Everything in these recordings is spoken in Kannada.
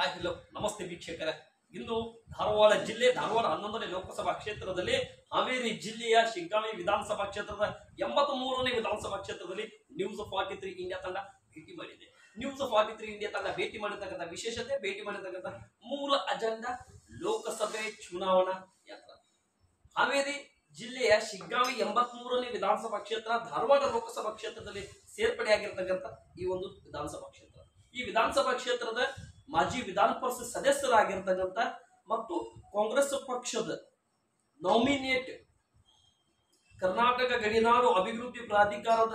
ಹಾಯ್ ಹಲೋ ನಮಸ್ತೆ ವೀಕ್ಷಕರೇ. ಇಂದು ಧಾರವಾಡ ಜಿಲ್ಲೆ ಧಾರವಾಡ 11ನೇ ಲೋಕಸಭಾ ಕ್ಷೇತ್ರದಲ್ಲಿ ಹಾವೇರಿ ಜಿಲ್ಲೆಯ ಶಿಗ್ಗಾಂವಿ ವಿಧಾನಸಭಾ ಕ್ಷೇತ್ರದ 83ನೇ ವಿಧಾನಸಭಾ ಕ್ಷೇತ್ರದಲ್ಲಿ ನ್ಯೂಸ್ 43 ಇಂಡಿಯಾ ತಂಡ ಭೇಟಿ ಮಾಡಿದೆ. ನ್ಯೂಸ್ 43 ಇಂಡಿಯಾ ತಂಡ ಭೇಟಿ ಮಾಡಿರ್ತಕ್ಕಂಥ ವಿಶೇಷತೆ, ಭೇಟಿ ಮಾಡಿರ್ತಕ್ಕಂಥ ಮೂಲ ಅಜೆಂಡಾ ಲೋಕಸಭೆ ಚುನಾವಣಾ ಯಾತ್ರಾ. ಹಾವೇರಿ ಜಿಲ್ಲೆಯ ಶಿಗ್ಗಾಂವಿ 83ನೇ ವಿಧಾನಸಭಾ ಕ್ಷೇತ್ರ ಧಾರವಾಡ ಲೋಕಸಭಾ ಕ್ಷೇತ್ರದಲ್ಲಿ ಸೇರ್ಪಡೆಯಾಗಿರ್ತಕ್ಕಂಥ ಈ ಒಂದು ವಿಧಾನಸಭಾ ಕ್ಷೇತ್ರ. ಈ ವಿಧಾನಸಭಾ ಕ್ಷೇತ್ರದ ಮಾಜಿ ವಿಧಾನ ಪರಿಷತ್ ಸದಸ್ಯರಾಗಿರ್ತಕ್ಕಂಥ ಮತ್ತು ಕಾಂಗ್ರೆಸ್ ಪಕ್ಷದ ನಾಮಿನೇಟ್ ಕರ್ನಾಟಕ ಗಡಿನಾಡು ಅಭಿವೃದ್ಧಿ ಪ್ರಾಧಿಕಾರದ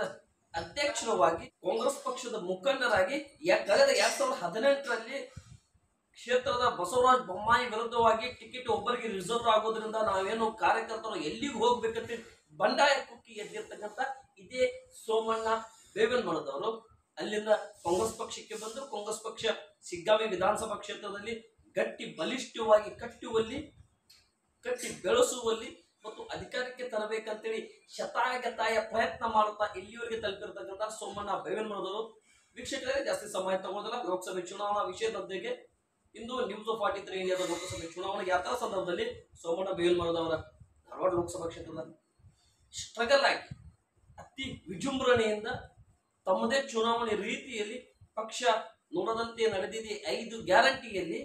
ಅಧ್ಯಕ್ಷರವಾಗಿ ಕಾಂಗ್ರೆಸ್ ಪಕ್ಷದ ಮುಖಂಡರಾಗಿ ಕಳೆದ 2018ರಲ್ಲಿ ಕ್ಷೇತ್ರದ ಬಸವರಾಜ ಬೊಮ್ಮಾಯಿ ವಿರುದ್ಧವಾಗಿ ಟಿಕೆಟ್ ಒಬ್ಬರಿಗೆ ರಿಸರ್ವ್ ಆಗೋದ್ರಿಂದ ನಾವೇನು ಕಾರ್ಯಕರ್ತರು ಎಲ್ಲಿಗೆ ಹೋಗ್ಬೇಕಂತ ಬಂಡಾಯ ಕುಕ್ಕಿ ಎದ್ದಿರ್ತಕ್ಕಂಥ ಇದೇ ಸೋಮಣ್ಣ ಬೇವನಮಳದವರು ಅಲ್ಲಿಂದ ಕಾಂಗ್ರೆಸ್ ಪಕ್ಷಕ್ಕೆ ಬಂದು ಕಾಂಗ್ರೆಸ್ ಪಕ್ಷ ಶಿಗ್ಗಾಂವಿ ವಿಧಾನಸಭಾ ಕ್ಷೇತ್ರದಲ್ಲಿ ಗಟ್ಟಿ ಬಲಿಷ್ಠವಾಗಿ ಕಟ್ಟಿ ಬೆಳೆಸುವಲ್ಲಿ ಮತ್ತು ಅಧಿಕಾರಕ್ಕೆ ತರಬೇಕಂತೇಳಿ ಶತಾಯಗತಾಯ ಪ್ರಯತ್ನ ಮಾಡುತ್ತಾ ಇಲ್ಲಿಯವರೆಗೆ ತಲುಪಿರ್ತಕ್ಕಂಥ ಸೋಮಣ್ಣ ಬೇವನಮಳದವರು. ವೀಕ್ಷಕರೇ, ಜಾಸ್ತಿ ಸಮಯ ತಗೊಳ್ಳೋದಿಲ್ಲ. ಲೋಕಸಭೆ ಚುನಾವಣಾ ವಿಷಯದೊಂದಿಗೆ ಇಂದು ನ್ಯೂಸ್ 43 ಇಂಡಿಯಾದ ಲೋಕಸಭೆ ಚುನಾವಣಾ ಯಾತ್ರಾ ಸಂದರ್ಭದಲ್ಲಿ ಸೋಮಣ್ಣ ಬೇವನಮಳದವರ ಧಾರವಾಡ ಲೋಕಸಭಾ ಕ್ಷೇತ್ರದ ಸ್ಟ್ರಗಲ್ ಆಗಿ ಅತಿ ವಿಜೃಂಭಣೆಯಿಂದ ತಮ್ಮದೇ ಚುನಾವಣೆ ರೀತಿಯಲ್ಲಿ ಪಕ್ಷ ನೋಡದಂತೆ ನಡೆದಿದೆ 5 ಗ್ಯಾರಂಟಿಯಲ್ಲಿ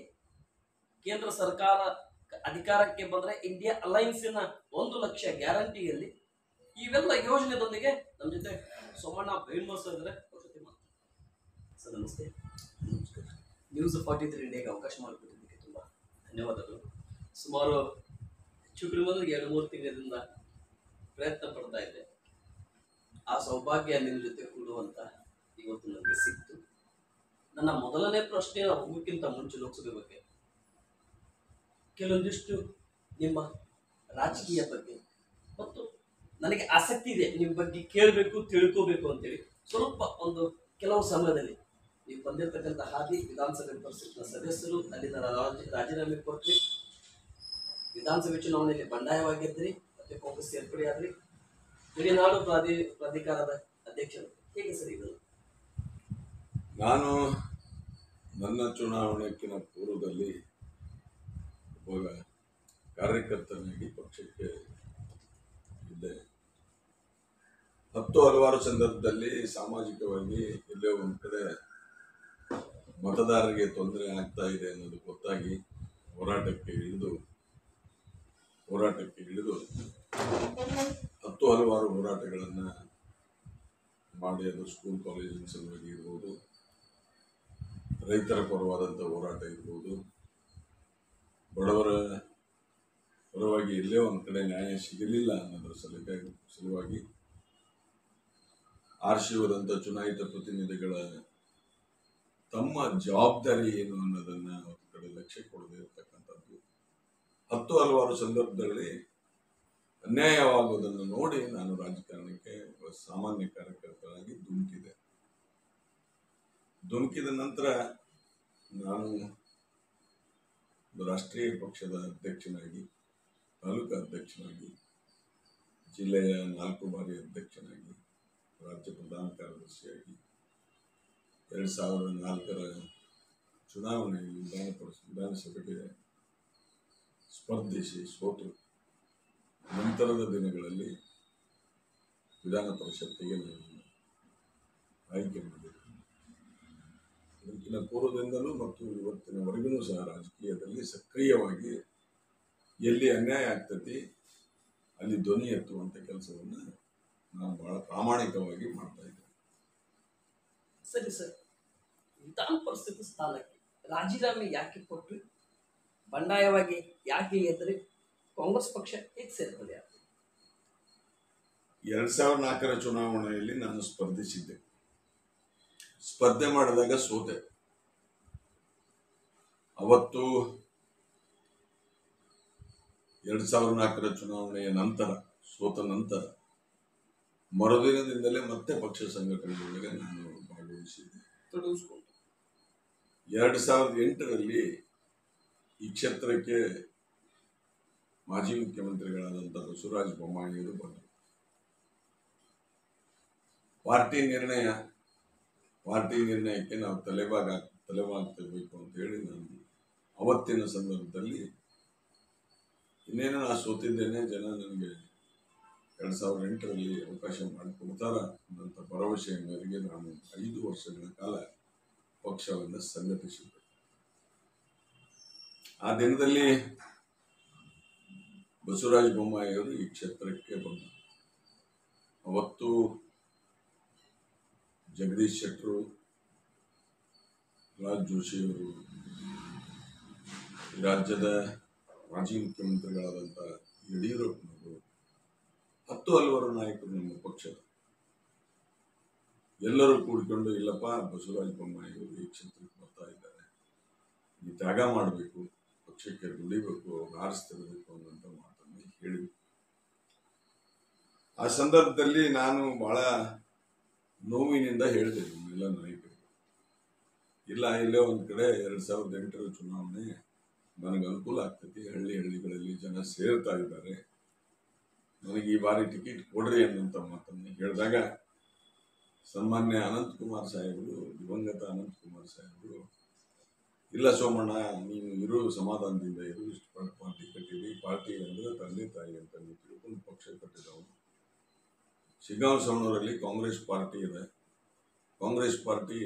ಕೇಂದ್ರ ಸರ್ಕಾರ ಅಧಿಕಾರಕ್ಕೆ ಬಂದರೆ ಇಂಡಿಯಾ ಅಲೈನ್ಸಿನ 1 ಲಕ್ಷ ಗ್ಯಾರಂಟಿಯಲ್ಲಿ ಇವೆಲ್ಲ ಯೋಜನೆದೊಂದಿಗೆ ನಮ್ಮ ಜೊತೆ ಸೋಮಣ್ಣ ಬೇವನಮಳ ಇದ್ದಾರೆ. ಸರ್ ನಮಸ್ತೆ. ನ್ಯೂಸ್ 43 ಇಂಡಿಯಾಗೆ ಅವಕಾಶ ಮಾಡಿಕೊಟ್ಟಿದ್ದಕ್ಕೆ ತುಂಬ ಧನ್ಯವಾದಗಳು. ಸುಮಾರು ಹೆಚ್ಚು ಕಡಿಮೆ 2-3 ತಿಂಗಳಿಂದ ಪ್ರಯತ್ನ ಪಡ್ತಾ ಇದ್ದೆ. ಆ ಸೌಭಾಗ್ಯ ನಿಮ್ಮ ಜೊತೆ ಕೂಡುವಂತ ಇವತ್ತು ನನಗೆ ಸಿಕ್ತು. ನನ್ನ ಮೊದಲನೇ ಪ್ರಶ್ನೆ ಹೋಗೋಕ್ಕಿಂತ ಮುಂಚೆ ಲೋಕಸಭೆ ಬಗ್ಗೆ ಕೆಲವೊಂದಿಷ್ಟು ನಿಮ್ಮ ರಾಜಕೀಯ ಬಗ್ಗೆ ಮತ್ತು ನನಗೆ ಆಸಕ್ತಿ ಇದೆ ನಿಮ್ಮ ಬಗ್ಗೆ ಕೇಳಬೇಕು, ತಿಳ್ಕೋಬೇಕು ಅಂತೇಳಿ ಸ್ವಲ್ಪ ಕೆಲವು ಸಮಯದಲ್ಲಿ ನೀವು ಬಂದಿರತಕ್ಕಂಥ ಹಾದಿ ವಿಧಾನಸಭೆ ಪರಿಷತ್ನ ಸದಸ್ಯರು, ಅಲ್ಲಿನ ರಾಜೀನಾಮೆ ಕೊಟ್ರಿ, ವಿಧಾನಸಭೆ ಚುನಾವಣೆಯಲ್ಲಿ ಬಂಡಾಯವಾಗಿದ್ರಿ, ಮತ್ತೆ ಕಾಂಗ್ರೆಸ್ ಸೇರ್ಪಡೆಯಾದ್ರಿ, ಗಡಿನಾಡು ಪ್ರಾಧಿಕಾರದ ಅಧ್ಯಕ್ಷರು. ಹೇಗೆ ಸರ್ ಇದು? ನಾನು ನನ್ನ ಚುನಾವಣೆಗಿನ ಪೂರ್ವದಲ್ಲಿ ಒಬ್ಬ ಕಾರ್ಯಕರ್ತನಾಗಿ ಪಕ್ಷಕ್ಕೆ ಇದ್ದೆ. ಹಲವಾರು ಸಂದರ್ಭದಲ್ಲಿ ಸಾಮಾಜಿಕವಾಗಿ ಎಲ್ಲೇ ಒಂದು ಕಡೆ ಮತದಾರರಿಗೆ ತೊಂದರೆ ಆಗ್ತಾ ಇದೆ ಅನ್ನೋದು ಗೊತ್ತಾಗಿ ಹೋರಾಟಕ್ಕೆ ಇಳಿದು ಹಲವಾರು ಹೋರಾಟಗಳನ್ನು ಮಾಡಿ, ಅದು ಸ್ಕೂಲ್ ಕಾಲೇಜಿನ ಸಲುವಾಗಿ ಇರ್ಬೋದು, ರೈತರ ಪರವಾದಂಥ ಹೋರಾಟ ಇರ್ಬೋದು, ಬಡವರ ಪರವಾಗಿ ಎಲ್ಲೇ ಒಂದು ಕಡೆ ನ್ಯಾಯ ಸಿಗಲಿಲ್ಲ ಅನ್ನೋದ್ರ ಸಲುವಾಗಿ ಆರಿಸಿರುವಂಥ ಚುನಾಯಿತ ಪ್ರತಿನಿಧಿಗಳ ತಮ್ಮ ಜವಾಬ್ದಾರಿ ಏನು ಅನ್ನೋದನ್ನು ಒಂದು ಕಡೆ ಲಕ್ಷ್ಯ ಕೊಡದೇ ಇರತಕ್ಕಂಥದ್ದು, ಹಲವಾರು ಸಂದರ್ಭದಲ್ಲಿ ಅನ್ಯಾಯವಾಗುವುದನ್ನು ನೋಡಿ ನಾನು ರಾಜಕಾರಣಕ್ಕೆ ಸಾಮಾನ್ಯ ಕಾರ್ಯಕರ್ತನಾಗಿ ಧುಮುಕಿದ ನಂತರ ನಾನು ರಾಷ್ಟ್ರೀಯ ಪಕ್ಷದ ಅಧ್ಯಕ್ಷನಾಗಿ, ತಾಲೂಕು ಅಧ್ಯಕ್ಷನಾಗಿ, ಜಿಲ್ಲೆಯ 4 ಬಾರಿ ಅಧ್ಯಕ್ಷನಾಗಿ, ರಾಜ್ಯ ಪ್ರಧಾನ ಕಾರ್ಯದರ್ಶಿಯಾಗಿ 2004ರ ಚುನಾವಣೆಯಲ್ಲಿ ವಿಧಾನಸಭೆಗೆ ಸ್ಪರ್ಧಿಸಿ ಸೋತು ನಂತರದ ದಿನಗಳಲ್ಲಿ ವಿಧಾನ ಪರಿಷತ್ತಿಗೆ ನಾನು ಆಯ್ಕೆ ಮಾಡಿದೆ. ಇದಕ್ಕಿಂತ ಪೂರ್ವದಿಂದಲೂ ಮತ್ತು ಇವತ್ತಿನವರೆಗೂ ಸಹ ರಾಜಕೀಯದಲ್ಲಿ ಸಕ್ರಿಯವಾಗಿ ಎಲ್ಲಿ ಅನ್ಯಾಯ ಆಗ್ತತಿ ಅಲ್ಲಿ ಧ್ವನಿ ಎತ್ತುವಂಥ ಕೆಲಸವನ್ನು ನಾನು ಬಹಳ ಪ್ರಾಮಾಣಿಕವಾಗಿ ಮಾಡ್ತಾ ಇದ್ದೆ. ಸರಿ ಸರ್, ವಿಧಾನ ಪರಿಷತ್ ಸ್ಥಾನಕ್ಕೆ ರಾಜೀನಾಮೆ ಯಾಕೆ ಕೊಟ್ಟು ಬಂಡಾಯವಾಗಿ ಯಾಕೆ ಎದ್ರಿ? ಕಾಂಗ್ರೆಸ್ ಪಕ್ಷ ಹೇಗೆ ಸೇರ್ಪಡೆ ಆಗ್ತದೆ? 2004ರ ಚುನಾವಣೆಯಲ್ಲಿ ನಾನು ಸ್ಪರ್ಧೆ ಮಾಡಿದಾಗ ಸೋತೆ. ಅವತ್ತು 2004ರ ಚುನಾವಣೆಯ ನಂತರ ಸೋತ ನಂತರ ಮರುದಿನದಿಂದಲೇ ಮತ್ತೆ ಪಕ್ಷ ಸಂಘಟನೆಯೊಳಗೆ ನಾನು ಭಾಗವಹಿಸಿದ್ದೆ. 2008ರಲ್ಲಿ ಈ ಕ್ಷೇತ್ರಕ್ಕೆ ಮಾಜಿ ಮುಖ್ಯಮಂತ್ರಿಗಳಾದಂಥ ಬಸವರಾಜ ಬೊಮ್ಮಾಯಿಯವರು ಬಂದರು. ಪಾರ್ಟಿ ನಿರ್ಣಯಕ್ಕೆ ನಾವು ತಲೆಬಾಗ್ತೇಬೇಕು ಅಂತ ಹೇಳಿ ನಾನು ಅವತ್ತಿನ ಸಂದರ್ಭದಲ್ಲಿ ಇನ್ನೇನು ನಾನು ಸೋತಿದ್ದೇನೆ, ಜನ ನನಗೆ 2008ರಲ್ಲಿ ಅವಕಾಶ ಮಾಡಿಕೊಡ್ತಾರ ಅನ್ನೋಂಥ ಭರವಸೆಯ ಮೇರೆಗೆ ನಾನು 5 ವರ್ಷಗಳ ಕಾಲ ಪಕ್ಷವನ್ನು ಸಂಘಟಿಸಿದ್ದೆ. ಆ ದಿನದಲ್ಲಿ ಬಸವರಾಜ ಬೊಮ್ಮಾಯಿಯವರು ಈ ಕ್ಷೇತ್ರಕ್ಕೆ ಬಂದರು. ಅವತ್ತು ಜಗದೀಶ್ ಶೆಟ್ಟರು, ರಾಜ್ ಜೋಶಿಯವರು, ರಾಜ್ಯದ ಮಾಜಿ ಮುಖ್ಯಮಂತ್ರಿಗಳಾದಂಥ ಯಡಿಯೂರಪ್ಪನವರು, 10 ಹಲವಾರು ನಾಯಕರು ನಮ್ಮ ಪಕ್ಷದ ಎಲ್ಲರೂ ಕೂಡಿಕೊಂಡು, ಇಲ್ಲಪ್ಪ ಬಸವರಾಜ ಬೊಮ್ಮಾಯಿಯವರು ಈ ಕ್ಷೇತ್ರಕ್ಕೆ ಬರ್ತಾ ಇದ್ದಾರೆ, ಈ ತ್ಯಾಗ ಮಾಡಬೇಕು, ಪಕ್ಷಕ್ಕೆ ದುಡಿಬೇಕು, ಅವ್ರು ಆರಿಸ್ತಿರಬೇಕು ಅನ್ನೋಂಥ ಮಾತನ್ನು ಹೇಳಿದ್ರು. ಆ ಸಂದರ್ಭದಲ್ಲಿ ನಾನು ಬಹಳ ನೋವಿನಿಂದ ಹೇಳಿದೆ ನಮ್ಮೆಲ್ಲ ನಾಯಕರಿಗೆ, ಇಲ್ಲ ಇಲ್ಲೇ ಒಂದು ಕಡೆ 2008ರ ಚುನಾವಣೆ ನನಗೆ ಅನುಕೂಲ ಆಗ್ತೈತಿ, ಹಳ್ಳಿಗಳಲ್ಲಿ ಜನ ಸೇರ್ತಾ ಇದ್ದಾರೆ, ನನಗೆ ಈ ಬಾರಿ ಟಿಕೆಟ್ ಕೊಡ್ರಿ ಅನ್ನೋಂಥ ಮಾತನ್ನು ಹೇಳಿದಾಗ ಸನ್ಮಾನ್ಯ ಅನಂತಕುಮಾರ್ ಸಾಹೇಬರು, ದಿವಂಗತ ಅನಂತಕುಮಾರ್ ಸಾಹೇಬರು, ಇಲ್ಲ ಸೋಮಣ್ಣ ನೀನು ಇರು, ಸಮಾಧಾನದಿಂದ ಇರು, ಇಷ್ಟು ಪಾರ್ಟಿ ಕಟ್ಟಿರಿ, ಪಾರ್ಟಿ ಅಂದರೆ ತಂದೆ ತಾಯಿ ಅಂತ ನೀವು ತಿಳ್ಕೊಂಡು ಪಕ್ಷ ಕಟ್ಟಿದವನು. ಶಿಗ್ಗಾಂವ್ ಸವಣೂರಲ್ಲಿ ಕಾಂಗ್ರೆಸ್ ಪಾರ್ಟಿ ಇದೆ, ಕಾಂಗ್ರೆಸ್ ಪಾರ್ಟಿ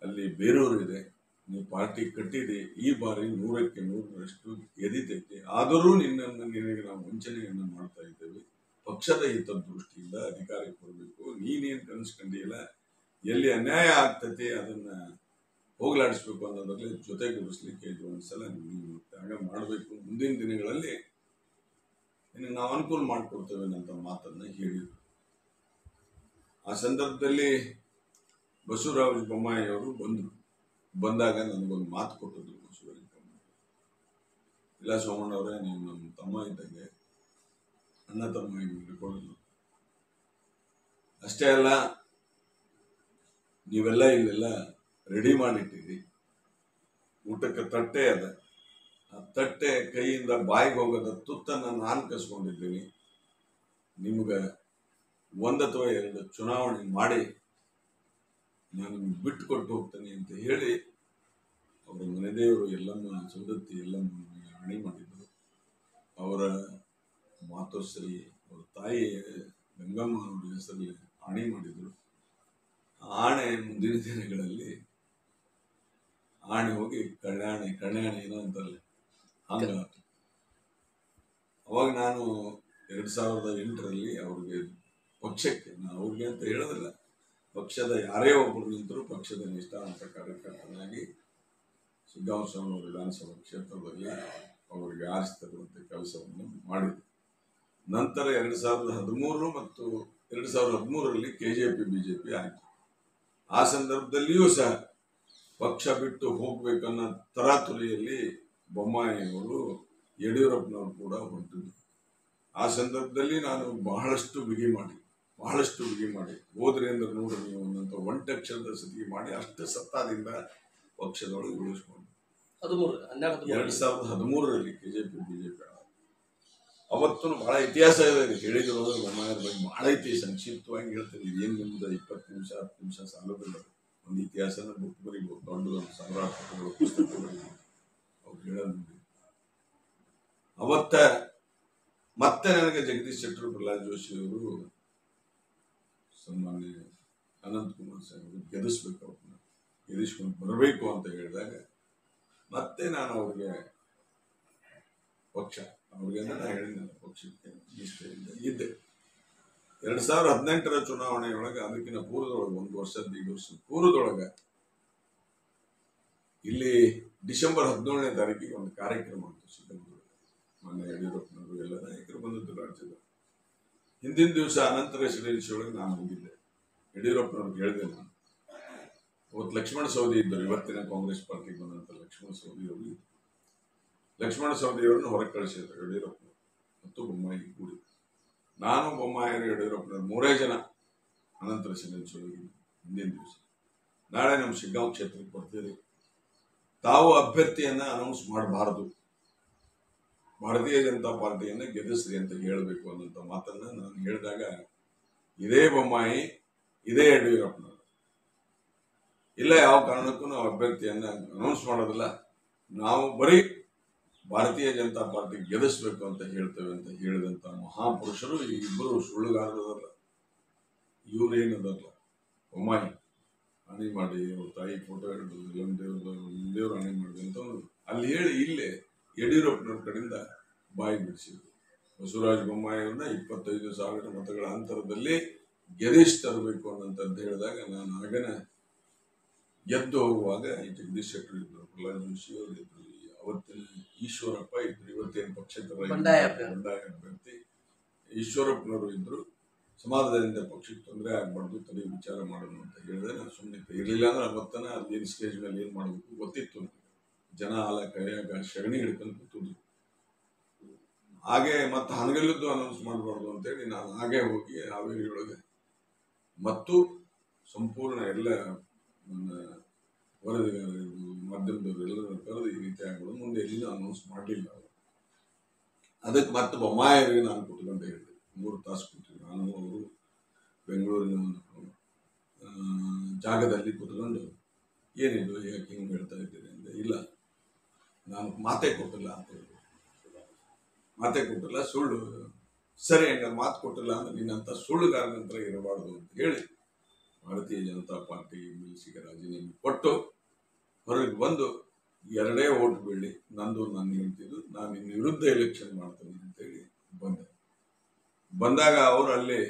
ಅಲ್ಲಿ ಬೇರೂರು ಇದೆ, ನೀವು ಪಾರ್ಟಿ ಕಟ್ಟಿದೆ, ಈ ಬಾರಿ 100ಕ್ಕೆ 100ರಷ್ಟು ಗೆದ್ದಿತೈತಿ, ಆದರೂ ನಿನಗೆ ನಾವು ವಂಚನೆಯನ್ನು ಮಾಡ್ತಾ ಇದ್ದೇವೆ, ಪಕ್ಷದ ಹಿತದೃಷ್ಟಿಯಿಂದ ಅಧಿಕಾರಕ್ಕೆ ಕೊಡಬೇಕು, ನೀನೇನು ಕನಸ್ಕೊಂಡಿಲ್ಲ, ಎಲ್ಲಿ ಅನ್ಯಾಯ ಆಗ್ತೈತಿ ಅದನ್ನ ಹೋಗಲಾಡಿಸ್ಬೇಕು ಅನ್ನೋದ್ರಲ್ಲಿ ಜೊತೆಗೂಡಿಸ್ಲಿಕ್ಕೆ ಒಂದ್ಸಲ ನೀವು ತ್ಯಾಗ ಮಾಡಬೇಕು, ಮುಂದಿನ ದಿನಗಳಲ್ಲಿ ನಿನಗೆ ನಾವು ಅನುಕೂಲ ಮಾಡಿಕೊಡ್ತೇವೆ ಅನ್ನೋ ಮಾತನ್ನ ಹೇಳಿದ್ರು. ಆ ಸಂದರ್ಭದಲ್ಲಿ ಬಸವರಾಜ ಬೊಮ್ಮಾಯಿಯವರು ಬಂದಾಗ ನನಗೊಂದು ಮಾತು ಕೊಟ್ಟಿದ್ರು ಬಸವರಾಜ ಬೊಮ್ಮಾಯಿ, ಇಲ್ಲ ಸೋಮಣ್ಣವರೇ, ನೀವು ನಮ್ಮ ತಮ್ಮ ಇದ್ದಂಗೆ, ಅಣ್ಣ ತಮ್ಮ ಹಿಡ್ಕೊಳ್ಳೋದು ಅಷ್ಟೇ ಅಲ್ಲ, ನೀವೆಲ್ಲ ಇಲ್ಲೆಲ್ಲ ರೆಡಿ ಮಾಡಿಟ್ಟಿರಿ, ಊಟಕ್ಕೆ ತಟ್ಟೆ ಅದ, ಆ ತಟ್ಟೆ ಕೈಯಿಂದ ಬಾಯಿಗೆ ಹೋಗೋದ ತುತ್ತನ್ನು ನಾನು ಕಸ್ಕೊಂಡಿದ್ದೀನಿ, ನಿಮ್ಗೆ 1 ಅಥವಾ 2 ಚುನಾವಣೆ ಮಾಡಿ ನಾನು ಬಿಟ್ಟು ಕೊಟ್ಟು ಹೋಗ್ತೇನೆ ಅಂತ ಹೇಳಿ ಅವರ ಮನೆದೇವರು ಎಲ್ಲಮ್ಮ ಸೌದತ್ತಿ ಎಲ್ಲಮ್ಮ ಹಣಿ ಮಾಡಿದ್ರು. ಅವರ ಮಾತೋಶ್ರೀ, ಅವರ ತಾಯಿ ಗಂಗಮ್ಮ ಅವರ ಹೆಸರಲ್ಲಿ ಹಣಿ ಮಾಡಿದ್ರು. ಆಣೆ ಮುಂದಿನ ದಿನಗಳಲ್ಲಿ ಆಣೆ ಹೋಗಿ ಕಣ್ಯಾಣೆ ಏನೋ ಅಂತಲ್ಲ ಹಂಗಾತು. ಅವಾಗ ನಾನು 2008ರಲ್ಲಿ ಅವ್ರಿಗೆ ಪಕ್ಷಕ್ಕೆ, ನಾನು ಅವ್ರಿಗೆ ಅಂತ ಹೇಳೋದಿಲ್ಲ, ಪಕ್ಷದ ಯಾರೇ ಒಬ್ಬರು ನಿಂತರೂ ಪಕ್ಷದ ನಿಷ್ಠಾವಂತ ಕಾರ್ಯಕರ್ತನಾಗಿ ಶಿಗ್ಗಾಂವ್ ಸವಣೂರು ವಿಧಾನಸಭಾ ಕ್ಷೇತ್ರದಲ್ಲಿ ಅವರಿಗೆ ಆರಿಸ್ತಕ್ಕಂಥ ಕೆಲಸವನ್ನು ಮಾಡಿದೆ. ನಂತರ 2013 ಮತ್ತು 2013ರಲ್ಲಿ KJP BJP ಆಯಿತು. ಆ ಸಂದರ್ಭದಲ್ಲಿಯೂ ಸಹ ಪಕ್ಷ ಬಿಟ್ಟು ಹೋಗ್ಬೇಕನ್ನೋ ತರಾತುರಿಯಲ್ಲಿ ಬೊಮ್ಮಾಯಿಯವರು, ಯಡಿಯೂರಪ್ಪನವರು ಕೂಡ ಹೊಂಟಿದ್ರು. ಆ ಸಂದರ್ಭದಲ್ಲಿ ನಾನು ಬಹಳಷ್ಟು ಬಿಗಿ ಮಾಡಿ ಹೋದ್ರಿ ಅಂದ್ರೆ ನೋಡ್ರಿ ನೀವು ಅನ್ನೋಂಥ ಒಂಟಕ್ಷರದ ಸ್ಥಿತಿ ಮಾಡಿ ಅಷ್ಟು ಸತ್ತಾದಿಂದ ಪಕ್ಷದೊಳಗೆ ಉಳಿಸ್ಕೊಂಡು 2013ರಲ್ಲಿ KJP BJP ಅವತ್ತು ಬಹಳ ಇತಿಹಾಸ ಇದೆ, ಹೇಳಿದ್ರು ಬೊಮ್ಮಾಯಿಯರ ಬಗ್ಗೆ ಬಹಳ ಐತಿ, ಸಂಕ್ಷಿಪ್ತವಾಗಿ ಹೇಳ್ತೀನಿ, ಇದೇನು ನಿಮ್ದು 20 ನಿಮಿಷ 10 ನಿಮಿಷ ಸಾಲೋದಿಲ್ಲ, ಒಂದು ಇತಿಹಾಸನ ಬುಕ್ ಬರೀಬಹುದು, ದೊಡ್ಡ ಸಾವಿರಾರು ಪುಸ್ತಕಗಳು ಅವ್ರು ಹೇಳೋದು. ಅವತ್ತ ಮತ್ತೆ ನನಗೆ ಜಗದೀಶ್ ಶೆಟ್ಟರು, ಪ್ರಹ್ಲಾದ್ ಜೋಶಿ ಅವರು, ಸನ್ಮಾನ್ಯ ಅನಂತಕುಮಾರ್ ಸಾಹೇಬರು ಗೆಲ್ಲಿಸ್ಬೇಕು, ಅವ್ರನ್ನ ಗೆಲ್ಲಿಸ್ಕೊಂಡು ಬರಬೇಕು ಅಂತ ಹೇಳಿದಾಗ ಮತ್ತೆ ನಾನು ಅವ್ರಿಗೆ ಅವ್ರಿಗೆ ನಾನು ಹೇಳಿದ್ದೆ ಪಕ್ಷಕ್ಕೆ ನಿಷ್ಠೆಯಿಂದ ಇದ್ದೆ. 2018ರ ಚುನಾವಣೆಯೊಳಗೆ, ಅದಕ್ಕಿಂತ ಪೂರ್ವದೊಳಗೆ 1 ವರ್ಷದ ಪೂರ್ವದೊಳಗೆ ಇಲ್ಲಿ ಡಿಸೆಂಬರ್ 17ನೇ ತಾರೀಕಿಗೆ ಒಂದು ಕಾರ್ಯಕ್ರಮ ಆಯಿತು ಸಿದ್ದಗಂಗೂರಲ್ಲಿ. ಮಾನ್ಯ ಯಡಿಯೂರಪ್ಪನವರು ಎಲ್ಲ ನಾಯಕರು ಬಂದಿದ್ದು ರಾಜ್ಯದ. ಹಿಂದಿನ ದಿವಸ ಅನಂತ ರೆಸಿಡೆನ್ಸಿ ಒಳಗೆ ನಾನು ಹೋಗಿದ್ದೆ. ಯಡಿಯೂರಪ್ಪನವ್ರಿಗೆ ಹೇಳಿದೆ, ನಾನು ಅವತ್ತು ಲಕ್ಷ್ಮಣ ಸವದಿ ಇದ್ದರು, ಇವತ್ತಿನ ಕಾಂಗ್ರೆಸ್ ಪಾರ್ಟಿಗೆ ಬಂದಂತ ಲಕ್ಷ್ಮಣ ಸವದಿ ಅವರು. ಲಕ್ಷ್ಮಣ ಸವದಿಯವರನ್ನು ಹೊರಗೆ ಕಳಿಸಿದ್ರು ಯಡಿಯೂರಪ್ಪನವರು ಮತ್ತು ಬೊಮ್ಮಾಯಿ ಕೂಡಿ. ನಾನು, ಬೊಮ್ಮಾಯಿಯವರು, ಯಡಿಯೂರಪ್ಪನವರು 3 ಜನ ಅನಂತ ರೆಸಿಡೆನ್ಸಿ ಒಳಗೆ ಹಿಂದಿನ ದಿವಸ, ನಾಳೆ ನಮ್ಮ ಶಿಗ್ಗಾಂವ್ ಕ್ಷೇತ್ರಕ್ಕೆ ಬರ್ತೀರಿ, ತಾವು ಅಭ್ಯರ್ಥಿಯನ್ನ ಅನೌನ್ಸ್ ಮಾಡಬಾರದು, ಭಾರತೀಯ ಜನತಾ ಪಾರ್ಟಿಯನ್ನ ಗೆಲ್ಲಿಸ್ರಿ ಅಂತ ಹೇಳಬೇಕು ಅನ್ನೋಂಥ ಮಾತನ್ನ ನಾನು ಹೇಳಿದಾಗ, ಇದೇ ಬೊಮ್ಮಾಯಿ, ಇದೇ ಯಡಿಯೂರಪ್ಪನವರು, ಇಲ್ಲ ಯಾವ ಕಾರಣಕ್ಕೂ ನಾವು ಅಭ್ಯರ್ಥಿಯನ್ನ ಅನೌನ್ಸ್ ಮಾಡೋದಿಲ್ಲ, ನಾವು ಬರೀ ಭಾರತೀಯ ಜನತಾ ಪಾರ್ಟಿ ಗೆಲ್ಲಿಸ್ಬೇಕು ಅಂತ ಹೇಳ್ತೇವೆ ಅಂತ ಹೇಳಿದಂತ ಮಹಾಪುರುಷರು ಈ ಇಬ್ಬರು ಸುಳ್ಳುಗಾರರಲ್ಲ. ಇವ್ರೇನದಲ್ಲ, ಒಮ್ಮಾಯಿ ಹಣಿ ಮಾಡಿ ಅವ್ರ ತಾಯಿ ಫೋಟೋ ಹಿಡಿದು ದೇವ್ರ ಹಣಿ ಮಾಡಿದೆ ಅಂತ ಅಲ್ಲಿ ಹೇಳಿ ಇಲ್ಲೇ ಯಡಿಯೂರಪ್ಪನವ್ರ ಕಡೆಯಿಂದ ಬಾಯಿ ಬಿಡಿಸಿದ್ರು. ಬಸವರಾಜ ಬೊಮ್ಮಾಯಿಯವ್ರನ್ನ 25,000 ಮತಗಳ ಅಂತರದಲ್ಲಿ ಗೆಲ್ಲಿಸಿ ತರಬೇಕು ಅನ್ನಂತದ್ದು ಹೇಳಿದಾಗ ನಾನು ಆಗನ ಗೆದ್ದು ಹೋಗುವಾಗ ಈ ಜಗದೀಶ್ ಶೆಟ್ಟರ್ ಇದ್ರು, ಪ್ರಹ್ಲಾದ್ ಜೋಶಿ ಅವರು ಇದ್ರು, ಅವತ್ತಿನ ಈಶ್ವರಪ್ಪ ಇದ್ರು, ಇವತ್ತೇನು ಪಕ್ಷೇತರ ಬಂಡಾಯ ಅಭ್ಯರ್ಥಿ ಈಶ್ವರಪ್ಪನವರು ಇದ್ರು. ಸಮಾಜದಿಂದ ಪಕ್ಷಕ್ಕೆ ತೊಂದರೆ ಆಗ್ಬಾರ್ದು, ತಲೆ ವಿಚಾರ ಮಾಡೋಣ ಅಂತ ಹೇಳಿದ್ರೆ ನಾನು ಸುಮ್ಮನೆ ಇರಲಿಲ್ಲ ಅಂದ್ರೆ ಅವತ್ತನ ಅದೇನು ಸ್ಟೇಜ್ ಮೇಲೆ ಏನ್ ಮಾಡಬೇಕು ಗೊತ್ತಿತ್ತು ನನಗೆ. ಜನ ಆಲ ಕೈಯಾಗ ಸಗಣಿ ಹಿಡ್ಕೊಂಡು ಕೂತಿದ್ರು. ಹಾಗೆ ಮತ್ತೆ ಹನಗಲ್ಲದ್ದು ಅನೌನ್ಸ್ ಮಾಡಬಾರ್ದು ಅಂತೇಳಿ ನಾನು ಹಾಗೆ ಹೋಗಿ ಹಾವೇರಿಯೊಳಗೆ ಮತ್ತು ಸಂಪೂರ್ಣ ಎಲ್ಲ ನನ್ನ ವರದಿಗಾರರು ಮಾಧ್ಯಮದವರು ಎಲ್ಲರೂ ಕರೆದು ಈ ರೀತಿ ಆಗ್ಬೋದು, ಮುಂದೆ ಎಲ್ಲಿನೂ ಅನೌನ್ಸ್ ಮಾಡಲಿಲ್ಲ ಅವರು. ಅದಕ್ಕೆ ಮತ್ತೆ ಬೊಮ್ಮಾಯಿಯವರಿಗೆ ನಾನು ಕುತ್ಕೊಂಡು ಹೇಳಿದೆ, 3 ತಾಸು ಕೂತಿದ್ವಿ ನಾನು ಅವರು ಬೆಂಗಳೂರಿನ ಒಂದು ಜಾಗದಲ್ಲಿ ಕುತ್ಕೊಂಡು ಏನಿದು ಯಾಕೆ ಹಿಂಗೆ ಹೇಳ್ತಾ ಇದ್ದೀರಿ ಅಂದರೆ, ಇಲ್ಲ ನಾನು ಮಾತೇ ಕೊಟ್ಟಿಲ್ಲ ಅಂತ ಹೇಳಿದೆ. ಮಾತೇ ಕೊಟ್ಟಿಲ್ಲ, ಸುಳ್ಳು, ಸರಿ ಹಂಗ ಮಾತು ಕೊಟ್ಟಿಲ್ಲ ಅಂದ್ರೆ ನಿನ್ನಂತ ಸುಳ್ಳುಗಾರ ನಂತರ ಇರಬಾರ್ದು ಅಂತ ಹೇಳಿ ಭಾರತೀಯ ಜನತಾ ಪಾರ್ಟಿ ಎಮ್ಮೆಲ್ಸಿಗೆ ರಾಜೀನಾಮೆ ಕೊಟ್ಟು ಹೊರಗೆ ಬಂದು 2 ಓಟ್ ಬೀಳಿ ನಂದು ನಾನು ಹೇಳ್ತಿದ್ದು ನಾನು ಇನ್ನು ವಿರುದ್ಧ ಎಲೆಕ್ಷನ್ ಮಾಡ್ತೇನೆ ಅಂತೇಳಿ ಬಂದೆ. ಬಂದಾಗ ಅವರು ಅಲ್ಲಿ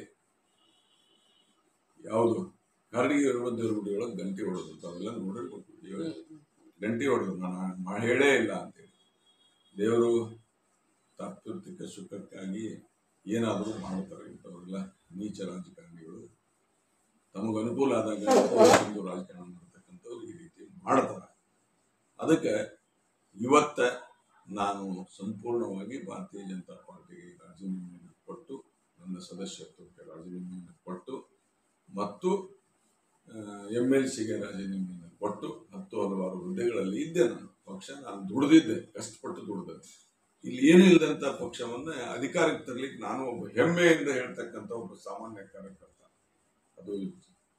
ಯಾವುದು ಕರಡಿಗೆ ಇರುವ ದೇವ್ರುಡಿಯೊಳಗೆ ಗಂಟೆ ಹೊಡೆದು ಅವೆಲ್ಲ ನೋಡಿರ್ಬೇಕು. ಗಂಟೆ ಹೊಡೆದು ನಾನು ಹೇಳೇ ಇಲ್ಲ ಅಂತೇಳಿ ದೇವರು ತಾತ್ವಿಕ ಸುಖಕ್ಕಾಗಿ ಏನಾದರೂ ಮಾಡ್ತಾರೆ ಇಂಥವರೆಲ್ಲ ನೀಚ ರಾಜಕಾರಣಿಗಳು. ತಮಗೆ ಅನುಕೂಲ ಆದಾಗ ರಾಜಕಾರಣ ಮಾಡ್ತಕ್ಕಂಥವ್ರು ಈ ರೀತಿ ಮಾಡ್ತಾರೆ. ಅದಕ್ಕೆ ಇವತ್ತ ನಾನು ಸಂಪೂರ್ಣವಾಗಿ ಭಾರತೀಯ ಜನತಾ ಪಾರ್ಟಿಗೆ ರಾಜೀನಾಮೆಯನ್ನು ಕೊಟ್ಟು, ನನ್ನ ಸದಸ್ಯತ್ವಕ್ಕೆ ರಾಜೀನಾಮೆಯನ್ನು ಕೊಟ್ಟು ಮತ್ತು MLCಗೆ ರಾಜೀನಾಮೆಯನ್ನು ಕೊಟ್ಟು 10 ಹಲವಾರು ಹುದ್ದೆಗಳಲ್ಲಿ ಇದ್ದೆ. ನಾನು ಪಕ್ಷ ನಾನು ದುಡಿದಿದ್ದೆ, ಕಷ್ಟಪಟ್ಟು ದುಡಿದೆ. ಇಲ್ಲಿ ಏನೂ ಇಲ್ಲದಂಥ ಪಕ್ಷವನ್ನ ಅಧಿಕಾರಕ್ಕೆ ತರಲಿಕ್ಕೆ ನಾನು ಒಬ್ಬ ಹೆಮ್ಮೆಯಿಂದ ಹೇಳ್ತಕ್ಕಂಥ ಒಬ್ಬ ಸಾಮಾನ್ಯ ಕಾರ್ಯಕರ್ತ. ಅದು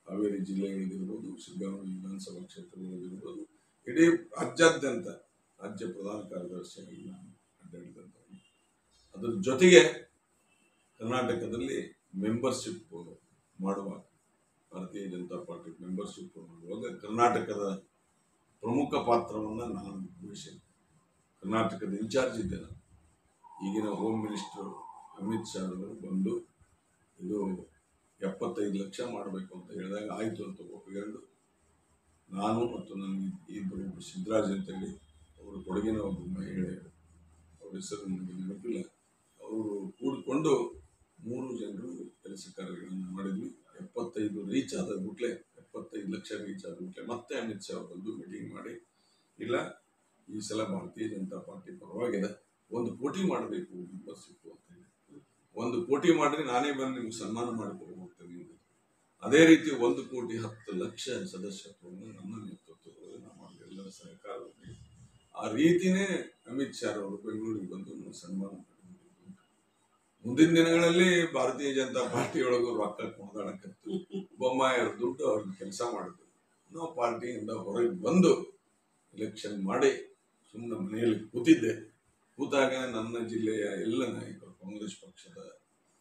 ಹಾವೇರಿ ಜಿಲ್ಲೆಗಳಿಗಿರ್ಬೋದು, ಶಿಗ್ಗಾಂವಿ ವಿಧಾನಸಭಾ ಕ್ಷೇತ್ರಗಳಿಗಿರ್ಬೋದು, ಇಡೀ ರಾಜ್ಯಾದ್ಯಂತ ರಾಜ್ಯ ಪ್ರಧಾನ ಕಾರ್ಯದರ್ಶಿಯಾಗಿ ನಾನು ಅಡ್ಡಾಡಿದಂಥ. ಅದ್ರ ಜೊತೆಗೆ ಕರ್ನಾಟಕದಲ್ಲಿ ಮೆಂಬರ್ಶಿಪ್ ಮಾಡುವಾಗ, ಭಾರತೀಯ ಜನತಾ ಪಾರ್ಟಿ ಮೆಂಬರ್ಶಿಪ್ ಮಾಡುವಾಗ ಕರ್ನಾಟಕದ ಪ್ರಮುಖ ಪಾತ್ರವನ್ನು ನಾನು ವಹಿಸಿದೆ. ಕರ್ನಾಟಕದ ಇನ್ಚಾರ್ಜ್ ಇದ್ದೆ ನಾನು. ಈಗಿನ ಹೋಮ್ ಮಿನಿಸ್ಟರ್ ಅಮಿತ್ ಶಾ ಅವರು ಬಂದು ಇದು 75 ಲಕ್ಷ ಮಾಡಬೇಕು ಅಂತ ಹೇಳಿದಾಗ ಆಯಿತು ಅಂತ ಒಪ್ಪಿಕೊಂಡು ನಾನು ಮತ್ತು ನನ್ನ ಇಬ್ಬರು ಸಿದ್ದರಾಜ್ ಅಂತೇಳಿ ಅವರು ಕೊಡಗಿನ ಒಬ್ಬ ಮಹಿಳೆ, ಅವ್ರ ಹೆಸರು ನನಗೆ ನೆನಪಿಲ್ಲ, ಅವರು ಕೂಡಿಕೊಂಡು 3 ಜನರು ಕೆಲಸ ಕಾರ್ಯಗಳನ್ನು ಮಾಡಿದ್ವಿ. 75 ರೀಚ್ ಆದ ಬಿಟ್ಲೆ 75 ಲಕ್ಷ ರೀಚ್ ಆದ ಬಿಟ್ಲೆ ಮತ್ತೆ ಅಮಿತ್ ಶಾ ಬಂದು ಮೀಟಿಂಗ್ ಮಾಡಿ, ಇಲ್ಲ ಈ ಸಲ ಭಾರತೀಯ ಜನತಾ ಪಾರ್ಟಿ ಪರವಾಗಿದೆ, 1 ಕೋಟಿ ಮಾಡಬೇಕು ಮೆಂಬರ್ಶಿಪ್ ಅಂತ ಹೇಳಿ. 1 ಕೋಟಿ ಮಾಡಿದ್ರೆ ನಾನೇ ಬಂದು ನಿಮ್ಗೆ ಸನ್ಮಾನ ಮಾಡಿಕೊಂಡು ಹೋಗ್ತೇನೆ. ಅದೇ ರೀತಿ 1,10,00,000 ಸದಸ್ಯತ್ವವನ್ನು ನನ್ನ ನೇತೃತ್ವದಲ್ಲಿ ನಮ್ಮ ಎಲ್ಲರ ಸಹಕಾರದಲ್ಲಿ ಆ ರೀತಿನೇ ಅಮಿತ್ ಶಾ ಅವರು ಬೆಂಗಳೂರಿಗೆ ಬಂದು ಸನ್ಮಾನ ಮಾಡಿದ್ರು. ಮುಂದಿನ ದಿನಗಳಲ್ಲಿ ಭಾರತೀಯ ಜನತಾ ಪಾರ್ಟಿಯೊಳಗೂ ರೊಕ್ಕ ಕೊಂದಾಡಕತ್ತು, ಬೊಮ್ಮಾಯಿಯವ್ರ ದುಡ್ಡು ಅವ್ರಿಗೆ ಕೆಲಸ ಮಾಡಿದ್ರು. ನಾವು ಪಾರ್ಟಿಯಿಂದ ಹೊರಗೆ ಬಂದು ಎಲೆಕ್ಷನ್ ಮಾಡಿ ಸುಮ್ಮನೆ ಮನೆಯಲ್ಲಿ ಕೂತಿದ್ದೆ. ಕೂತಾಗ ನನ್ನ ಜಿಲ್ಲೆಯ ಎಲ್ಲ ನಾಯಕರು, ಕಾಂಗ್ರೆಸ್ ಪಕ್ಷದ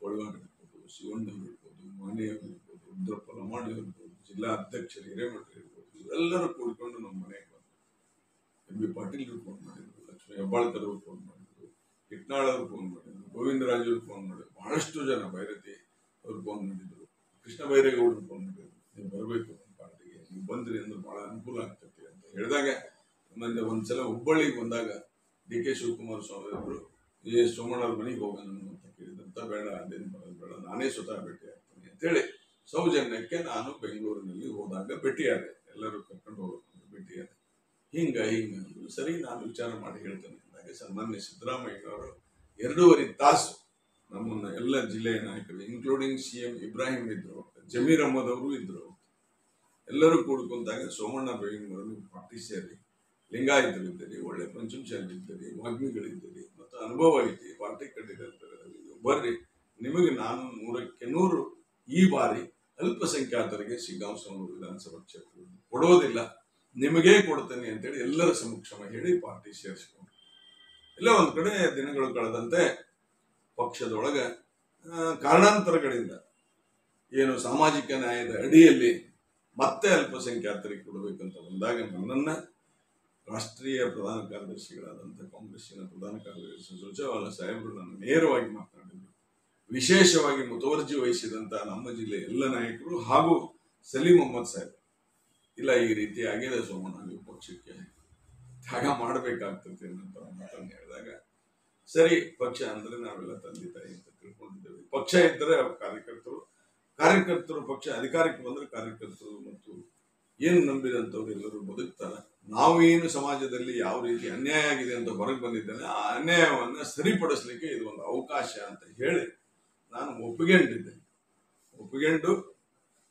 ಕೊಳವಾಡ ಇರ್ಬೋದು, ಶಿವಣ್ಣವ್ರು ಇರ್ಬೋದು, ಮಾನೆಯವರು ಇರ್ಬೋದು, ರುದ್ರಪ್ಪ ಲಮಾಣಿ ಇರ್ಬೋದು, ಜಿಲ್ಲಾ ಅಧ್ಯಕ್ಷರು ಹಿರೇಮಠರು ಇರ್ಬೋದು, ಇವರೆಲ್ಲರೂ ಕೂಡಿಕೊಂಡು ನಮ್ಮ ಮನೆಗೆ ಬಂದರು. MB ಪಾಟೀಲ್ ಫೋನ್ ಮಾಡಿದ್ರು, ಲಕ್ಷ್ಮೀ ಹೆಬ್ಬಾಳ್ಕರ್ ಅವರು ಫೋನ್ ಮಾಡಿದ್ರು, ಕಿಟ್ನಾಳ್ ಅವರು ಫೋನ್ ಮಾಡಿದ್ರು, ಗೋವಿಂದರಾಜ್ ಅವರು ಫೋನ್ ಮಾಡಿದ್ರು, ಬಹಳಷ್ಟು ಜನ, ಭೈರತಿ ಅವರು ಫೋನ್ ಮಾಡಿದ್ರು, ಕೃಷ್ಣ ಬೈರೇಗೌಡರು ಫೋನ್ ಮಾಡಿದ್ರು, ನೀವು ಬರಬೇಕು ನಮ್ಮ ಪಾರ್ಟಿಗೆ, ನೀವು ಬಂದ್ರಿ ಅಂದ್ರೆ ಬಹಳ ಅನುಕೂಲ ಆಗ್ತೈತಿ ಅಂತ ಹೇಳಿದಾಗ, ಆಮೇಲೆ ಒಂದ್ಸಲ ಹುಬ್ಬಳ್ಳಿಗೆ ಬಂದಾಗ DK ಶಿವಕುಮಾರ್ ಸ್ವಾಮಿ ಅವರು ಸೋಮಣ್ಣವ್ರ ಮನೆಗೆ ಹೋಗೋಣ ಅಂತ ಕೇಳಿದಂತ, ಬೇಡ ಅದೇನು ಬರೋದು ಬೇಡ, ನಾನೇ ಸ್ವತಃ ಭೇಟಿ ಆಗ್ತೀನಿ ಅಂತೇಳಿ ಸೌಜನ್ಯಕ್ಕೆ ನಾನು ಬೆಂಗಳೂರಿನಲ್ಲಿ ಹೋದಾಗ ಭೇಟಿಯಾದೆ. ಎಲ್ಲರೂ ಕರ್ಕೊಂಡು ಹೋಗೋದು ಭೇಟಿಯಾದೆ. ಹಿಂಗ ಸರಿ ನಾನು ವಿಚಾರ ಮಾಡಿ ಹೇಳ್ತೇನೆ ಅಂದಾಗ ಸನ್ಮಾನ್ಯ ಸಿದ್ದರಾಮಯ್ಯನವರು 2.5 ತಾಸು ನಮ್ಮನ್ನ ಎಲ್ಲ ಜಿಲ್ಲೆಯ ನಾಯಕರು ಇನ್ಕ್ಲೂಡಿಂಗ್ CM ಇಬ್ರಾಹಿಂ ಇದ್ರು, ಜಮೀರ್ ಅಹಮದ್ ಅವರು ಇದ್ರು, ಎಲ್ಲರೂ ಕೂಡ್ಕೊಂಡಾಗ ಸೋಮಣ್ಣ ಬೆಂಗಳೂರು ಪಾರ್ಟಿ ಸೇರಿ ಲಿಂಗಾಯತರಿದ್ದೀರಿ, ಒಳ್ಳೆ ಪಂಚಮಶಾಲಿದ್ದೀರಿ, ವಾಗ್ಮಿಗಳಿದ್ದೀರಿ, ಮತ್ತು ಅನುಭವ ಐತಿ, ಪಾರ್ಟಿ ಕಟ್ಟಿರ್ತಾರೆ, ಬರ್ರಿ ನಿಮಗೆ ನಾನು 100ಕ್ಕೆ 100 ಈ ಬಾರಿ ಅಲ್ಪಸಂಖ್ಯಾತರಿಗೆ ಶಿಗ್ಗಾಂವಿ ವಿಧಾನಸಭಾ ಕ್ಷೇತ್ರದಲ್ಲಿ ಕೊಡೋದಿಲ್ಲ, ನಿಮಗೇ ಕೊಡ್ತೇನೆ ಅಂತೇಳಿ ಎಲ್ಲರ ಸಮಕ್ಷಮ ಹೇಳಿ ಪಾರ್ಟಿ ಸೇರಿಸ್ಕೊಂಡ್ರು. ಎಲ್ಲ ಒಂದ್ ಕಡೆ ದಿನಗಳು ಕಳೆದಂತೆ ಪಕ್ಷದೊಳಗ ಕಾರಣಾಂತರಗಳಿಂದ ಏನು ಸಾಮಾಜಿಕ ನ್ಯಾಯದ ಅಡಿಯಲ್ಲಿ ಮತ್ತೆ ಅಲ್ಪಸಂಖ್ಯಾತರಿಗೆ ಕೊಡಬೇಕಂತ ಬಂದಾಗ ನನ್ನನ್ನ ರಾಷ್ಟ್ರೀಯ ಪ್ರಧಾನ ಕಾರ್ಯದರ್ಶಿಗಳಾದಂಥ ಕಾಂಗ್ರೆಸ್ಸಿನ ಪ್ರಧಾನ ಕಾರ್ಯದರ್ಶಿ ಸುರ್ಜೇವಾಲಾ ಸಾಹೇಬರು ನನ್ನ ನೇರವಾಗಿ ಮಾತನಾಡಿದರು. ವಿಶೇಷವಾಗಿ ಮುತುವರ್ಜಿ ವಹಿಸಿದಂತ ನಮ್ಮ ಜಿಲ್ಲೆಯ ಎಲ್ಲ ನಾಯಕರು ಹಾಗೂ ಸಲೀಂ ಅಹ್ಮದ್ ಸಾಹೇಬ್, ಇಲ್ಲ ಈ ರೀತಿ ಆಗಿದೆ ಸೋಮಣ್ಣ, ನೀವು ಪಕ್ಷಕ್ಕೆ ತ್ಯಾಗ ಮಾಡಬೇಕಾಗ್ತದೆ ಅನ್ನೋ ಮಾತನ್ನು ಹೇಳಿದಾಗ, ಸರಿ ಪಕ್ಷ ಅಂದ್ರೆ ನಾವೆಲ್ಲ ತಂದೆ ತಾಯಿ ಅಂತ ತಿಳ್ಕೊಂಡಿದ್ದೇವೆ, ಪಕ್ಷ ಇದ್ದರೆ ಕಾರ್ಯಕರ್ತರು ಪಕ್ಷ ಅಧಿಕಾರಕ್ಕೆ ಬಂದ್ರೆ ಕಾರ್ಯಕರ್ತರು ಮತ್ತು ಏನು ನಂಬಿದಂಥವ್ರು ಎಲ್ಲರೂ ಬದುಕ್ತಾರೆ. ನಾವು ಏನು ಸಮಾಜದಲ್ಲಿ ಯಾವ ರೀತಿ ಅನ್ಯಾಯ ಆಗಿದೆ ಅಂತ ಹೊರಗೆ ಬಂದಿದ್ದೇನೆ, ಆ ಅನ್ಯಾಯವನ್ನ ಸರಿಪಡಿಸ್ಲಿಕ್ಕೆ ಇದು ಒಂದು ಅವಕಾಶ ಅಂತ ಹೇಳಿ ನಾನು ಒಪ್ಪಿಗೆಂಡು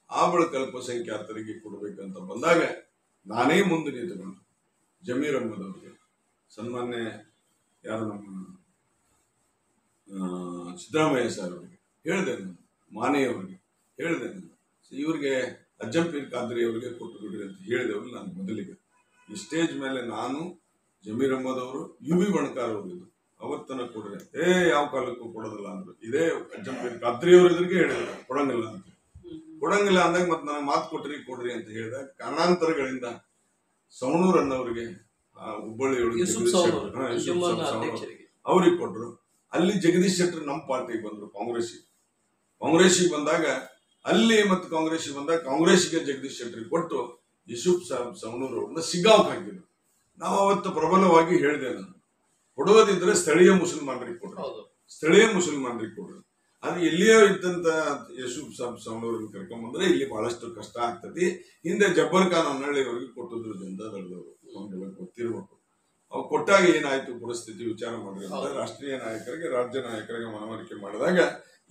ಆ ಬಳಿಕ ಅಲ್ಪಸಂಖ್ಯಾತರಿಗೆ ಕೊಡಬೇಕಂತ ಬಂದಾಗ ನಾನೇ ಮುಂದೆ ನಿಂತುಕೊಂಡು ಜಮೀರ್ ಅಹ್ಮದ್ ಅವರಿಗೆ, ಸನ್ಮಾನ್ಯ ಯಾರು ನಮ್ಮ ಸಿದ್ದರಾಮಯ್ಯ ಸರ್ ಅವರಿಗೆ ಹೇಳಿದೆ, ನಾನು ಮಾನೆಯವರಿಗೆ ಹೇಳಿದೆ, ನಾನು ಇವ್ರಿಗೆ ಅಜ್ಜಂಪೀರ್ ಖಾದ್ರಿ ಅವರಿಗೆ ಕೊಟ್ಟು ಬಿಡ್ರಿ ಅಂತ ಹೇಳಿದವರು. ನಾನು ಮೊದಲಿಗೆ ಈ ಸ್ಟೇಜ್ ಮೇಲೆ ನಾನು, ಜಮೀರ್ ಅಹ್ಮದ್ ಅವರು, UB ಬಣಕಾರ್ ಅವರು ಇದ್ರು, ಅವತ್ತನ ಕೊಡ್ರಿ, ಯಾವ ಕಾಲಕ್ಕೂ ಕೊಡೋದಿಲ್ಲ ಅಂದ್ರು. ಇದೇ ಅಜ್ಜಂಪೀರ್ ಖಾದ್ರಿ ಅವರು ಇದ್ರಿಗೆ ಹೇಳಿದ್ರು ಕೊಡಂಗಿಲ್ಲ ಅಂದಾಗ ಮತ್ತೆ ನನಗೆ ಮಾತು ಕೊಡ್ರಿ ಅಂತ ಹೇಳಿದಾಗ ಕಾರಣಾಂತರಗಳಿಂದ ಸವಣೂರ್ ಅನ್ನೋರಿಗೆ ಹುಬ್ಬಳ್ಳಿಯೊಳಗೆ ಅವ್ರಿಗೆ ಕೊಟ್ರು. ಅಲ್ಲಿ ಜಗದೀಶ್ ಶೆಟ್ಟರ್ ನಮ್ಮ ಪಾರ್ಟಿಗೆ ಬಂದ್ರು, ಕಾಂಗ್ರೆಸ್ಸಿಗೆ ಬಂದಾಗ ಅಲ್ಲಿ ಮತ್ತೆ ಕಾಂಗ್ರೆಸ್ಸಿಗೆ ಬಂದಾಗ ಕಾಂಗ್ರೆಸ್ಸಿಗೆ ಜಗದೀಶ್ ಶೆಟ್ಟರಿಗೆ ಕೊಟ್ಟು ಯೂಸುಫ್ ಸಾಹೇಬ್ ಸವಣೂರ್ ಅವ್ರನ್ನ ಸಿಗ್ಗಾವಕ್ಕೆ ಹಾಕಿದ್ರು. ನಾವು ಅವತ್ತು ಪ್ರಬಲವಾಗಿ ಹೇಳಿದೆ, ನಾನು ಕೊಡೋದಿದ್ರೆ ಸ್ಥಳೀಯ ಮುಸಲ್ಮಾನರಿಗೆ ಕೊಡ್ರಿ. ಅದು ಎಲ್ಲಿಯೋ ಇದ್ದಂತ ಯೂಸುಫ್ ಸಾಹೇಬ್ ಸವಣೂರನ್ನು ಕರ್ಕೊಂಡ್ಬಂದ್ರೆ ಇಲ್ಲಿ ಬಹಳಷ್ಟು ಕಷ್ಟ ಆಗ್ತದೆ. ಹಿಂದೆ ಜಬ್ಬರ್ ಖಾನ್ ಹೊನ್ನಳ್ಳಿಯವರಿಗೆ ಕೊಟ್ಟಿದ್ರು ಜನತಾದಳದವರು, ನಮಗೆಲ್ಲ ಗೊತ್ತಿರ್ಬೇಕು. ಅವು ಕೊಟ್ಟಾಗ ಏನಾಯ್ತು ಪರಿಸ್ಥಿತಿ ವಿಚಾರ ಮಾಡ್ರಿ ಅಂತ ರಾಷ್ಟ್ರೀಯ ನಾಯಕರಿಗೆ, ರಾಜ್ಯ ನಾಯಕರಿಗೆ ಮನವರಿಕೆ ಮಾಡಿದಾಗ,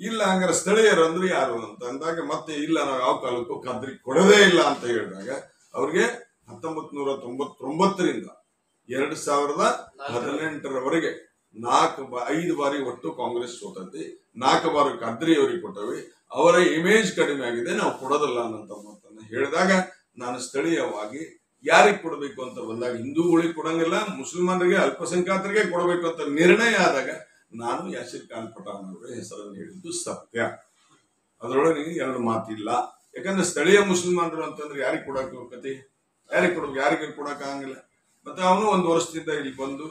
ಇಲ್ಲ ಹಂಗಾರೆ ಸ್ಥಳೀಯರು ಅಂದ್ರೆ ಯಾರು ಅಂತ ಅಂದಾಗ, ಮತ್ತೆ ಇಲ್ಲ ನಾವು ಯಾವ ಕಾಲಕ್ಕೂ ಖಾದ್ರಿ ಕೊಡೋದೇ ಇಲ್ಲ ಅಂತ ಹೇಳಿದಾಗ ಅವ್ರಿಗೆ 1999ರಿಂದ 2018ರವರೆಗೆ 5 ಬಾರಿ ಒಟ್ಟು ಕಾಂಗ್ರೆಸ್ ಸೋತತಿ, 4 ಬಾರಿ ಖಾದ್ರಿ ಅವರಿಗೆ ಕೊಟ್ಟವಿ. ಅವರ ಇಮೇಜ್ ಕಡಿಮೆ ಆಗಿದೆ, ನಾವು ಕೊಡೋದಿಲ್ಲ ಅನ್ನೋ ಮಾತನ್ನ ಹೇಳಿದಾಗ, ನಾನು ಸ್ಥಳೀಯವಾಗಿ ಯಾರಿಗೆ ಕೊಡಬೇಕು ಅಂತ ಬಂದಾಗ ಹಿಂದೂಗಳಿಗೆ ಕೊಡಂಗಿಲ್ಲ, ಮುಸಲ್ಮಾನರಿಗೆ ಅಲ್ಪಸಂಖ್ಯಾತರಿಗೆ ಕೊಡಬೇಕು ಅಂತ ನಿರ್ಣಯ ಆದಾಗ ನಾನು ಯಾಸಿರ್ ಖಾನ್ ಪಠಾಣ್ ಅವರ ಹೆಸರನ್ನು ಹೇಳಿದ್ದು ಸತ್ಯ. ಅದರೊಳಗೆ 2 ಮಾತಿಲ್ಲ. ಯಾಕಂದ್ರೆ ಸ್ಥಳೀಯ ಮುಸಲ್ಮಾನರು ಅಂತಂದ್ರೆ ಯಾರಿಗೆ ಕೊಡಕ್ ಹೋಗತಿ, ಯಾರಿಗೆ ಕೊಡಕ್ ಆಗಂಗಿಲ್ಲ. ಮತ್ತೆ ಅವನು 1 ವರ್ಷದಿಂದ ಇಲ್ಲಿ ಬಂದು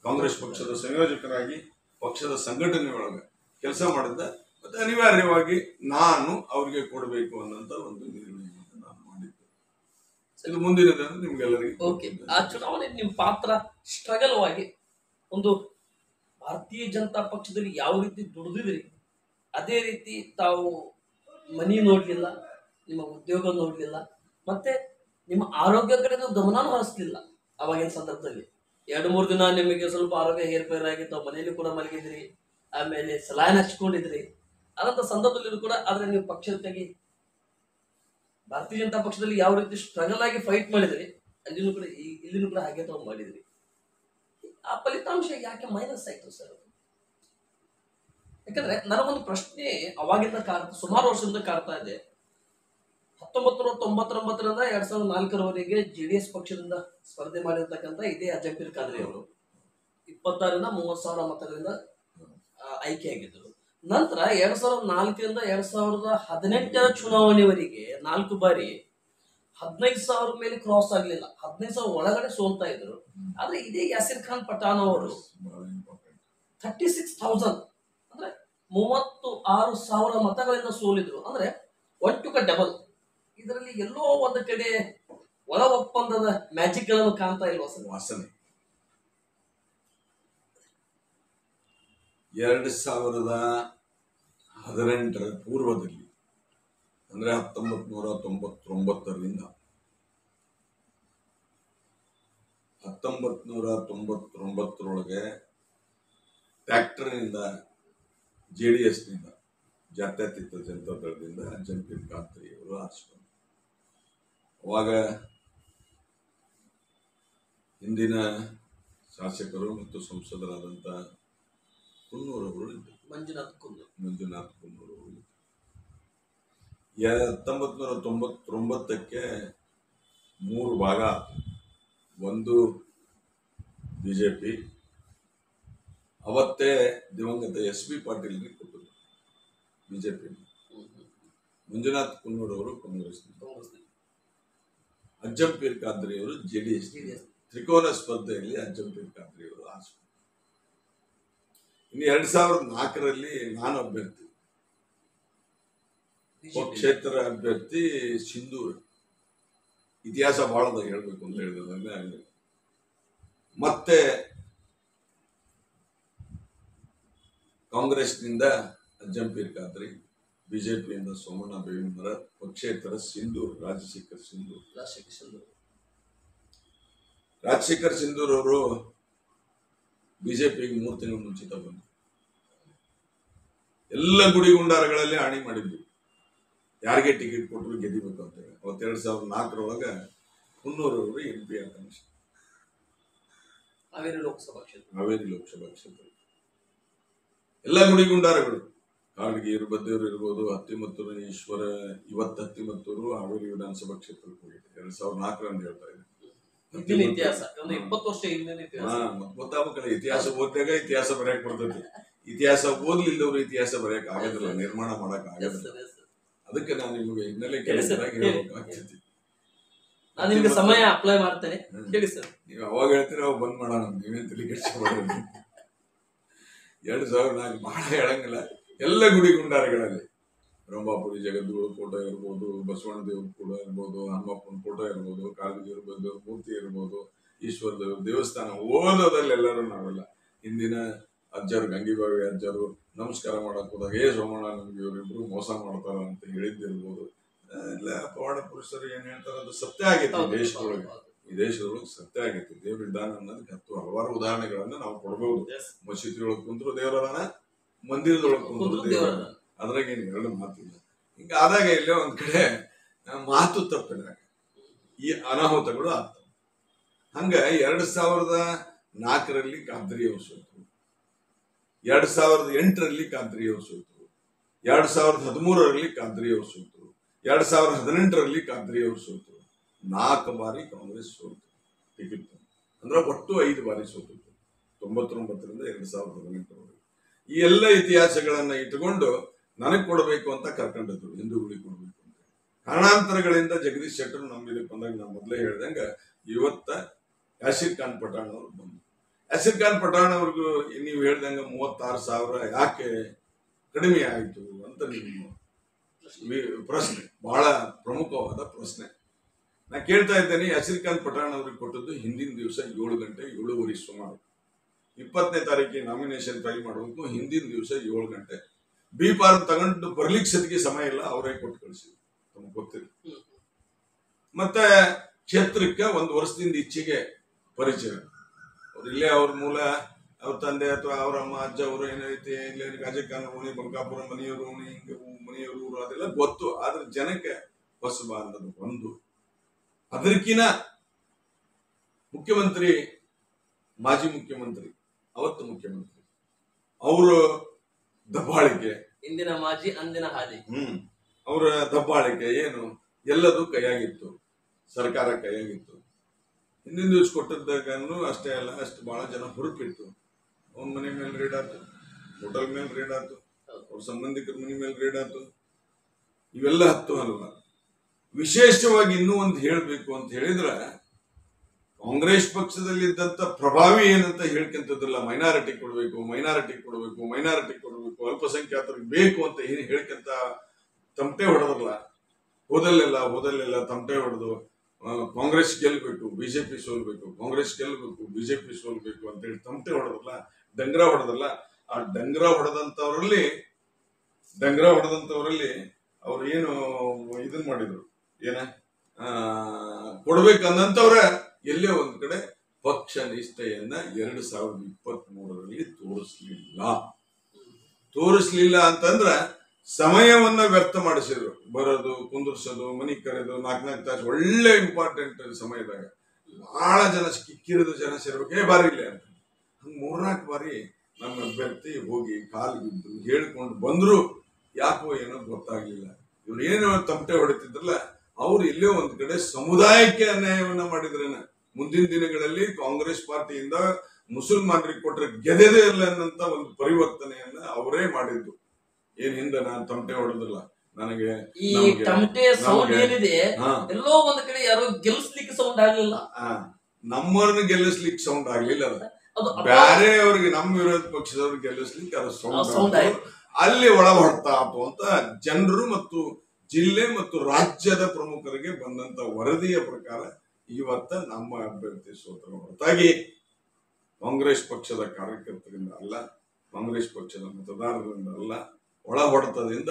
ಕಾಂಗ್ರೆಸ್ ಪಕ್ಷದ ಸಂಯೋಜಕರಾಗಿ ಪಕ್ಷದ ಸಂಘಟನೆಯೊಳಗೆ ಕೆಲಸ ಮಾಡಿದ್ದ. ಮತ್ತೆ ಅನಿವಾರ್ಯವಾಗಿ ನಾನು ಅವ್ರಿಗೆ ಕೊಡಬೇಕು ಅನ್ನೋಂತ ಒಂದು ನಿರ್ಣಯವನ್ನು ನಾನು ಮಾಡಿದ್ದೆ. ಇದು ಮುಂದಿನದನ್ನು ನಿಮ್ಗೆಲ್ಲರಿಗೂ. ಆ ಚುನಾವಣೆ ನಿಮ್ಮ ಪಾತ್ರ ಸ್ಟ್ರಗಲ್ ವಾಗಿ ಒಂದು ಭಾರತೀಯ ಜನತಾ ಪಕ್ಷದಲ್ಲಿ ಯಾವ ರೀತಿ ದುಡಿದಿದ್ರಿ, ಅದೇ ರೀತಿ ತಾವು ಮನಿ ನೋಡ್ಲಿಲ್ಲ, ನಿಮ್ಮ ಉದ್ಯೋಗ ನೋಡ್ಲಿಲ್ಲ, ಮತ್ತೆ ನಿಮ್ಮ ಆರೋಗ್ಯ ಕಡೆ ಗಮನನೂ ಹರಿಸ್ಲಿಲ್ಲ. ಅವಾಗಿನ ಸಂದರ್ಭದಲ್ಲಿ 2-3 ದಿನ ನಿಮಗೆ ಸ್ವಲ್ಪ ಆರೋಗ್ಯ ಏರ್ಪೇರ್ ಆಗಿ ತಾವು ಮನೆಯಲ್ಲಿ ಕೂಡ ಮಲಗಿದ್ರಿ, ಆಮೇಲೆ ಸಲಾಯನ್ ಹಚ್ಕೊಂಡಿದ್ರಿ. ಅದಂತ ಸಂದರ್ಭದಲ್ಲೂ ಕೂಡ ಆದ್ರೆ ನೀವು ಪಕ್ಷದಾಗಿ ಭಾರತೀಯ ಜನತಾ ಪಕ್ಷದಲ್ಲಿ ಯಾವ ರೀತಿ ಸ್ಟ್ರಗಲ್ ಆಗಿ ಫೈಟ್ ಮಾಡಿದ್ರಿ, ಇಲ್ಲಿನೂ ಕೂಡ ಹಾಗೆ ತಾವು ಮಾಡಿದ್ರಿ. ಆ ಫಲಿತಾಂಶ ಯಾಕೆ ಮೈನಸ್ ಆಯ್ತು ಸರ್? ಯಾಕಂದ್ರೆ ನನಗೊಂದು ಪ್ರಶ್ನೆ ಅವಾಗಿಂದ ಸುಮಾರು ವರ್ಷದಿಂದ ಕಾಡ್ತಾ ಇದೆ. 1999ರಿಂದ 2004ರವರೆಗೆ JDS ಪಕ್ಷದಿಂದ ಸ್ಪರ್ಧೆ ಮಾಡಿರ್ತಕ್ಕಂಥ ಇದೇ ಅಜ್ಜಂಪೀರ್ ಖಾದ್ರಿ ಅವರು 26ರಿಂದ 30,000 ಮತಗಳಿಂದ ಆಯ್ಕೆಯಾಗಿದ್ದರು. ನಂತರ 2004ರಿಂದ 2018ರ ಚುನಾವಣೆವರೆಗೆ 4 ಬಾರಿ 15,000 ಮೇಲೆ ಕ್ರಾಸ್ ಆಗ್ಲಿಲ್ಲ, 15,000 ಒಳಗಡೆ ಸೋಲ್ತಾ ಇದ್ರು. ಆದ್ರೆ ಇದೇ ಯಾಸಿರ್ ಖಾನ್ ಪಠಾಣ್ ಅವರು 36,000 ಅಂದ್ರೆ 36,000 ಮತಗಳಿಂದ ಸೋಲಿದ್ರು. ಅಂದ್ರೆ 1 to ಡಬಲ್. ಇದರಲ್ಲಿ ಎಲ್ಲೋ ಒಂದು ಕಡೆ ಒಳ ಒಪ್ಪಂದದ ಮ್ಯಾಜಿಕ್ ಗಳನ್ನು ಕಾಣ್ತಾ ಇಲ್ವಾ ಸರ್? ವಾಸನೆ 2018ರ ಪೂರ್ವದಲ್ಲಿ ಅಂದ್ರೆ 1999ರಿಂದ 1999ರೊಳಗೆ ಟ್ರ್ಯಾಕ್ಟರ್ನಿಂದ JDSನಿಂದ ಜಾತ್ಯತೀತ ಜನತಾ ದಳದಿಂದ ಅಜ್ಜಂಪೀರ್ ಖಾದ್ರಿ ಅವರು ಆರಿಸಿಕೊಂಡರು. ಅವಾಗ ಹಿಂದಿನ ಶಾಸಕರು ಮತ್ತು ಸಂಸದರಾದಂಥ ಕುನ್ನೂರ್ ಅವರು ಇದ್ದರು, ಮಂಜುನಾಥ್ ಕುನ್ನೂರ್ ಅವರು. 1999ಕ್ಕೆ 3 ಭಾಗ ಒಂದು ಬಿಜೆಪಿ, ಅವತ್ತೇ ದಿವಂಗತ SP ಪಾಟೀಲ್ಗೆ ಕೊಟ್ಟರು ಬಿಜೆಪಿ, ಮಂಜುನಾಥ್ ಕುನ್ನೂರ್ ಅವರು ಕಾಂಗ್ರೆಸ್, ಅಜ್ಜಂಪೀರ್ ಖಾದ್ರಿ ಅವರು JDS. ತ್ರಿಕೋನ ಸ್ಪರ್ಧೆಯಲ್ಲಿ ಅಜ್ಜಂಪೀರ್ ಖಾದ್ರಿ ಅವರು ಆರಿಸಿಕೊಂಡರು. ಇನ್ನು 2004ರಲ್ಲಿ ನಾನು ಅಭ್ಯರ್ಥಿ, ಕ್ಷೇತ್ರ ಅಭ್ಯರ್ಥಿ ಸಿಂಧೂರ್. ಇತಿಹಾಸ ಬಹಳದ ಹೇಳ್ಬೇಕು ಅಂತ ಹೇಳಿದ್ರೆ ಮತ್ತೆ ಕಾಂಗ್ರೆಸ್ನಿಂದ ಅಜ್ಜಂಪೀರ್ ಖಾದ್ರಿ, ಬಿಜೆಪಿಯಿಂದ ಸೋಮಣ್ಣ ಬೇವಿಮರ, ಪಕ್ಷೇತರ ಸಿಂಧೂರ್, ರಾಜಶೇಖರ್ ಸಿಂಧೂರ್ ಅವರು ಬಿಜೆಪಿಗೆ 3 ತಿಂಗಳು ಮುಂಚಿತ ಬಂದರು. ಎಲ್ಲ ಗುಡಿ ಗುಂಡಾರಗಳಲ್ಲಿ ಆಣಿ ಮಾಡಿದ್ವಿ, ಯಾರಿಗೆ ಟಿಕೆಟ್ ಕೊಟ್ಟರು ಗೆದಿಬೇಕು ಅಂತ ಹೇಳಿ. ಅವತ್ತು 2004ರೊಳಗ ಕುನ್ನೂರ್ ಅವರು MP ಆಕಾಂಕ್ಷ ಹಾವೇರಿ ಲೋಕಸಭಾ ಕ್ಷೇತ್ರ. ಎಲ್ಲ ಗುಡಿ ಗುಂಡಾರಗಳು, ಕಾಳಗಿರು, ಬದ್ದೇವರು ಇರ್ಬೋದು, ಹತ್ತಿಮತ್ತೂರು, ಈಶ್ವರ, ಇವತ್ತು ಹತ್ತಿಮತ್ತೂರು ಹಾವೇರಿ ವಿಧಾನಸಭಾ ಕ್ಷೇತ್ರಕ್ಕೆ ಹೋಗಿದೆ 2004 ಹೇಳ್ತಾ ಇದೆ. ಇತಿಹಾಸ 20 ವರ್ಷ ಹಿಂದಿನ ಇತಿಹಾಸ. ಗೊತ್ತಾಗಬೇಕಲ್ಲ, ಇತಿಹಾಸ ಓದಿದಾಗ ಇತಿಹಾಸ ಬರೆಯಕ್ ಬರ್ತೈತಿ. ಇತಿಹಾಸ ಓದ್ಲಿಲ್ಲದವ್ರು ಇತಿಹಾಸ ಬರೆಯಕ್ ಆಗೋದಿಲ್ಲ, ನಿರ್ಮಾಣ ಮಾಡಕ್ ಆಗೋದಿಲ್ಲ. ಅದಕ್ಕೆ ನಾನು ನಿಮಗೆ ಹಿನ್ನೆಲೆ ಕೆಲಸರಾಗಿ ಹೇಳ್ಬೇಕಾಗ್ತೈತಿ. ನಾನು ನಿಮ್ಗೆ ಸಮಯ ಅಪ್ಲೈ ಮಾಡ್ತೇನೆ, ಹೇಳಿ ಸರ್. ನೀವು ಅವಾಗ ಹೇಳ್ತೀರ ಅವಾಗ ಬಂದ್ ಮಾಡೋಣ, ನೀವೇನ್ ತಲೆ ಕೆಡಿಸ್ಕೊಳ್ಳೋದು. 2004 ಬಹಳ ಹೇಳಂಗಿಲ್ಲ. ಎಲ್ಲ ಗುಡಿ ಗುಂಡಾರಗಳಲ್ಲಿ ರಂಭಾಪುರಿ ಜಗದ್ಗುರು ಫೋಟೋ ಇರ್ಬೋದು, ಬಸವಣ್ಣ ದೇವ್ರ ಫೋಟೋ ಇರ್ಬೋದು, ಹನುಮಪ್ಪನ ಫೋಟೋ ಇರ್ಬೋದು, ಕಾಳಗಿ ದೇವ್ರ ಮೂರ್ತಿ ಇರ್ಬೋದು, ಈಶ್ವರ ದೇವ್ರ ದೇವಸ್ಥಾನ ಓದೋದಲ್ಲಿ ಎಲ್ಲರೂ ನಾವೆಲ್ಲ ಹಿಂದಿನ ಅಜ್ಜರು, ಗಂಗಿಬಾವಿ ಅಜ್ಜರು ನಮಸ್ಕಾರ ಮಾಡಕ್ ಹೋದಾಗ ಸೋಮಣ್ಣ ನಮ್ಗೆ ಇವರಿಬ್ರು ಮೋಸ ಮಾಡ್ತಾರ ಅಂತ ಹೇಳಿದ್ದಿರ್ಬೋದು. ಎಲ್ಲ ಪವಾಡ ಪುರುಷರು ಏನ್ ಹೇಳ್ತಾರ ಅದು ಸತ್ಯ ಆಗೈತಿ. ಈ ದೇಶದೊಳಗೆ ಸತ್ಯ ಆಗೈತಿ. ದೇವರಿದ್ದಾನ ಅನ್ನೋದಕ್ಕೆ ಹಲವಾರು ಉದಾಹರಣೆಗಳನ್ನ ನಾವು ಕೊಡ್ಬಹುದು. ಮಸೀದಿಯೊಳಗೆ ಕುಂದ್ರು ದೇವರದಾನ, ಮಂದಿರದೊಳಗೆ ಕುಂದ್ರು ದೇವರದಾನ, ಅದ್ರಾಗ ಏನ್ ಎರಡು ಮಾತಿಲ್ಲ. ಹಿಂಗ ಆದಾಗ ಇಲ್ಲೇ ಒಂದ್ ಕಡೆ ಮಾತು ತಪ್ಪಿದಾಗ ಈ ಅನಾಹುತಗಳು ಆಗ್ತವೆ. ಹಂಗ 2004ರಲ್ಲಿ ಖಾದ್ರಿ ಅವರು ಸೋತರು, 2008ರಲ್ಲಿ ಖಾದ್ರಿ ಅವರು ಸೋತರು, 2013ರಲ್ಲಿ ಖಾದ್ರಿ ಅವರು ಸೋತರು, 2018ರಲ್ಲಿ ಖಾದ್ರಿ ಅವರು ಸೋತರು. 4 ಬಾರಿ ಕಾಂಗ್ರೆಸ್ ಸೋತು ಟಿಕೆಟ್, ಅಂದ್ರೆ ಒಟ್ಟು 5 ಬಾರಿ ಸೋತಿತ್ತು 99ರಿಂದ 2018ರವರೆಗೆ. ಈ ಎಲ್ಲ ಇತಿಹಾಸಗಳನ್ನ ಇಟ್ಟುಕೊಂಡು ನನಗ್ ಕೊಡಬೇಕು ಅಂತ ಕರ್ಕೊಂಡಿದ್ರು, ಹಿಂದೂಗಳಿಗೆ ಕೊಡ್ಬೇಕು ಅಂತ. ಕಾರಣಾಂತರಗಳಿಂದ ಜಗದೀಶ್ ಶೆಟ್ಟರ್ ನಮ್ಮಿದಕ್ಕೆ ಬಂದಾಗ ನಾವು ಮೊದಲೇ ಹೇಳ್ದಂಗ ಇವತ್ತ ಯಾಸಿರ್ ಖಾನ್ ಪಠಾಣ್ ಅವ್ರು ಬಂದ್ರು. ಯಾಸಿರ್ ಖಾನ್ ಪಠಾಣ್ ಅವ್ರಿಗೂ ನೀವು ಹೇಳ್ದಂಗ 36,000 ಯಾಕೆ ಕಡಿಮೆ ಆಯ್ತು ಅಂತ ನಿಮ್ಮ ಪ್ರಶ್ನೆ, ಬಹಳ ಪ್ರಮುಖವಾದ ಪ್ರಶ್ನೆ. ನಾ ಕೇಳ್ತಾ ಇದ್ದೇನೆ, ಯಾಸಿರ್ ಖಾನ್ ಪಠಾಣ್ ಅವ್ರಿಗೆ ಕೊಟ್ಟದ್ದು ಹಿಂದಿನ ದಿವಸ 7 ಗಂಟೆ 7:30 ಸುಮಾರು. 20ನೇ ತಾರೀಕಿಗೆ ನಾಮಿನೇಷನ್ ಫೈಲ್ ಮಾಡಬೇಕು, ಹಿಂದಿನ ದಿವಸ 7 ಗಂಟೆ. ಬಿ ಫಾರ್ಮ್ ತಗೊಂಡು ಬರ್ಲಿಕ್ಕೆ ಸತಿಗೆ ಸಮಯ ಇಲ್ಲ, ಅವರೇ ಕೊಟ್ಟು ಕಳಿಸಿದ್ರು, ತಮ್ಗೆ ಗೊತ್ತಿಲ್ಲ. ಮತ್ತೆ ಕ್ಷೇತ್ರಕ್ಕೆ 1 ವರ್ಷದಿಂದ ಇಚ್ಛೆಗೆ ಪರಿಚಯ. ಅವ್ರು ಇಲ್ಲೇ ಅವ್ರ ಮೂಲ, ಅವ್ರ ತಂದೆ ಅಥವಾ ಅವ್ರ ಅಮ್ಮ ಅಜ್ಜ ಅವರು ಏನೈತಿ ಇಲ್ಲೇ ಗಾಜಕಾನ ಓಣಿ, ಬಂಕಾಪುರ ಮನೆಯವರು ಓಣಿ, ಹಿಂಗೆ ಮನೆಯವರು ಊರು ಅದೆಲ್ಲ ಗೊತ್ತು. ಆದ್ರೆ ಜನಕ್ಕೆ ಹೊಸಬ ಅನ್ನೋದು ಒಂದು. ಅದಕ್ಕಿನ ಮುಖ್ಯಮಂತ್ರಿ, ಮಾಜಿ ಮುಖ್ಯಮಂತ್ರಿ, ಅವತ್ತು ಮುಖ್ಯಮಂತ್ರಿ, ಅವರು ದಬ್ಬಾಳಿಕೆ, ಇಂದಿನ ಮಾಜಿ ಅಂದಿನ ಹಾಲಿ, ಅವರ ದಬ್ಬಾಳಿಕೆ ಏನು ಎಲ್ಲದೂ ಕೈಯಾಗಿತ್ತು, ಸರ್ಕಾರ ಕೈಯಾಗಿತ್ತು. ಹಿಂದಿನ ದಿವಸ ಕೊಟ್ಟದ್ದನ್ನು ಅಷ್ಟೇ ಅಲ್ಲ, ಅಷ್ಟು ಬಹಳ ಜನ ಹುರುಪಿತ್ತು. ಅವನ ಮನೆ ಮೇಲೆ ರೇಡ್ ಆಯ್ತು, ಹೋಟೆಲ್ ಮೇಲೆ ರೇಡ್ ಆಯ್ತು, ಅವ್ರ ಸಂಬಂಧಿಕರ ಮನೆ ಮೇಲೆ ರೇಡ್ ಆಯ್ತು. ಇವೆಲ್ಲ ಹತ್ತು ಅಲ್ವಾ. ವಿಶೇಷವಾಗಿ ಇನ್ನೂ ಒಂದು ಹೇಳಬೇಕು ಅಂತ ಹೇಳಿದ್ರೆ, ಕಾಂಗ್ರೆಸ್ ಪಕ್ಷದಲ್ಲಿದ್ದಂತ ಪ್ರಭಾವಿ ಏನಂತ ಹೇಳ್ಕೊಂತದ್ರಲ್ಲ, ಮೈನಾರಿಟಿ ಕೊಡಬೇಕು, ಮೈನಾರಿಟಿ ಕೊಡಬೇಕು, ಮೈನಾರಿಟಿ ಕೊಡಬೇಕು, ಅಲ್ಪಸಂಖ್ಯಾತರಿಗೆ ಬೇಕು ಅಂತ ಏನು ಹೇಳ್ಕೊಂತ ತಮಟೆ ಹೊಡೆದ್ರಲ್ಲ, ಹೋದಲ್ಲೆಲ್ಲ ತಮಟೆ ಹೊಡೆದು ಕಾಂಗ್ರೆಸ್ ಗೆಲ್ಬೇಕು, ಬಿಜೆಪಿ ಸೋಲ್ಬೇಕು, ಕಾಂಗ್ರೆಸ್ ಗೆಲ್ಬೇಕು, ಬಿಜೆಪಿ ಸೋಲ್ಬೇಕು ಅಂತ ಹೇಳಿ ತಮಟೆ ಹೊಡೆದ್ರಲ್ಲ, ಡಂಗ್ರ ಹೊಡೆದ್ರಲ್ಲ. ಆ ಡಂಗ್ರ ಹೊಡೆದಂತವರಲ್ಲಿ ಅವ್ರು ಏನು ಇದನ್ ಮಾಡಿದ್ರು, ಏನ ಕೊಡ್ಬೇಕಂದಂತವ್ರ ಎಲ್ಲೇ ಒಂದ್ ಕಡೆ ಪಕ್ಷ ನಿಷ್ಠೆಯನ್ನ 2023ರಲ್ಲಿ ತೋರಿಸ್ಲಿಲ್ಲ ಅಂತಂದ್ರ ಸಮಯವನ್ನ ವ್ಯರ್ಥ ಮಾಡಿಸಿದ್ರು. ಬರೋದು, ಕುಂದ್ರಸೋದು, ಮನಿ ಕರೆದು 4 ತಾಸು ಒಳ್ಳೆ ಇಂಪಾರ್ಟೆಂಟ್ ಸಮಯದಾಗ ಬಹಳ ಜನ ಕಿಕ್ಕಿರಿದು ಜನ ಸೇರ್ಬೇಕು, ಬಾರಿ ಇಲ್ಲ ಅಂತ. ಹಂಗ 3-4 ಬಾರಿ ನಮ್ಮ ಅಭ್ಯರ್ಥಿ ಹೋಗಿ ಕಾಲು ಬಿದ್ದು ಹೇಳ್ಕೊಂಡು ಬಂದ್ರು. ಯಾಕೋ ಏನೋ ಗೊತ್ತಾಗ್ಲಿಲ್ಲ. ಇವ್ರು ಏನು ತಮಟೆ ಹೊಡಿತಿದ್ರಲ್ಲ, ಅವ್ರು ಇಲ್ಲೇ ಒಂದ್ ಕಡೆ ಸಮುದಾಯಕ್ಕೆ ಅನ್ಯಾಯವನ್ನ ಮಾಡಿದ್ರೇನ, ಮುಂದಿನ ದಿನಗಳಲ್ಲಿ ಕಾಂಗ್ರೆಸ್ ಪಾರ್ಟಿಯಿಂದ ಮುಸಲ್ಮಾನರಿಗೆ ಕೊಟ್ಟರೆ ಗೆದೆದೇ ಇಲ್ಲ ಅನ್ನಂತ ಒಂದು ಪರಿವರ್ತನೆಯನ್ನ ಅವರೇ ಮಾಡಿದ್ದು. ಏನ್ ಹಿಂದೆ ನಾನು ತಮಟೆ ಹೊಡೆದಿಲ್ಲ, ನನಗೆ ಈ ಟಮಟೆ ಸೌಂಡ್ ಏನಿದೆ ಎಲ್ಲೋ ಒಂದ್ ಕಡೆ ಯಾರೋ ಗೆಲ್ಲಿಸ್ಲಿಕ್ಕೆ ಸೌಂಡ್ ಆಗ್ಲಿಲ್ಲ, ನಮ್ಮವ್ರನ್ನ ಗೆಲ್ಲಿಸ್ಲಿಕ್ಕೆ ಸೌಂಡ್ ಆಗ್ಲಿಲ್ಲ. ಬ್ಯಾರೆಯವ್ರಿಗೆ ನಮ್ಮ ವಿರೋಧ ಪಕ್ಷದವ್ರಿಗೆ ಗೆಲ್ಲಿಸ್ಲಿಕ್ಕೆ ಅದು ಸೌಂಡ್ ಅಲ್ಲಿ ಒಳ ಹೊಡ್ತಾ ಅಂತ ಜನರು ಮತ್ತು ಜಿಲ್ಲೆ ಮತ್ತು ರಾಜ್ಯದ ಪ್ರಮುಖರಿಗೆ ಬಂದಂತ ವರದಿಯ ಪ್ರಕಾರ ಇವತ್ತ ನಮ್ಮ ಅಭ್ಯರ್ಥಿ ಸೋತರ ಹೊರತಾಗಿ ಕಾಂಗ್ರೆಸ್ ಪಕ್ಷದ ಕಾರ್ಯಕರ್ತರಿಂದ ಅಲ್ಲ, ಕಾಂಗ್ರೆಸ್ ಪಕ್ಷದ ಮತದಾರರಿಂದ ಅಲ್ಲ, ಒಳ ಹೊಡೆತದಿಂದ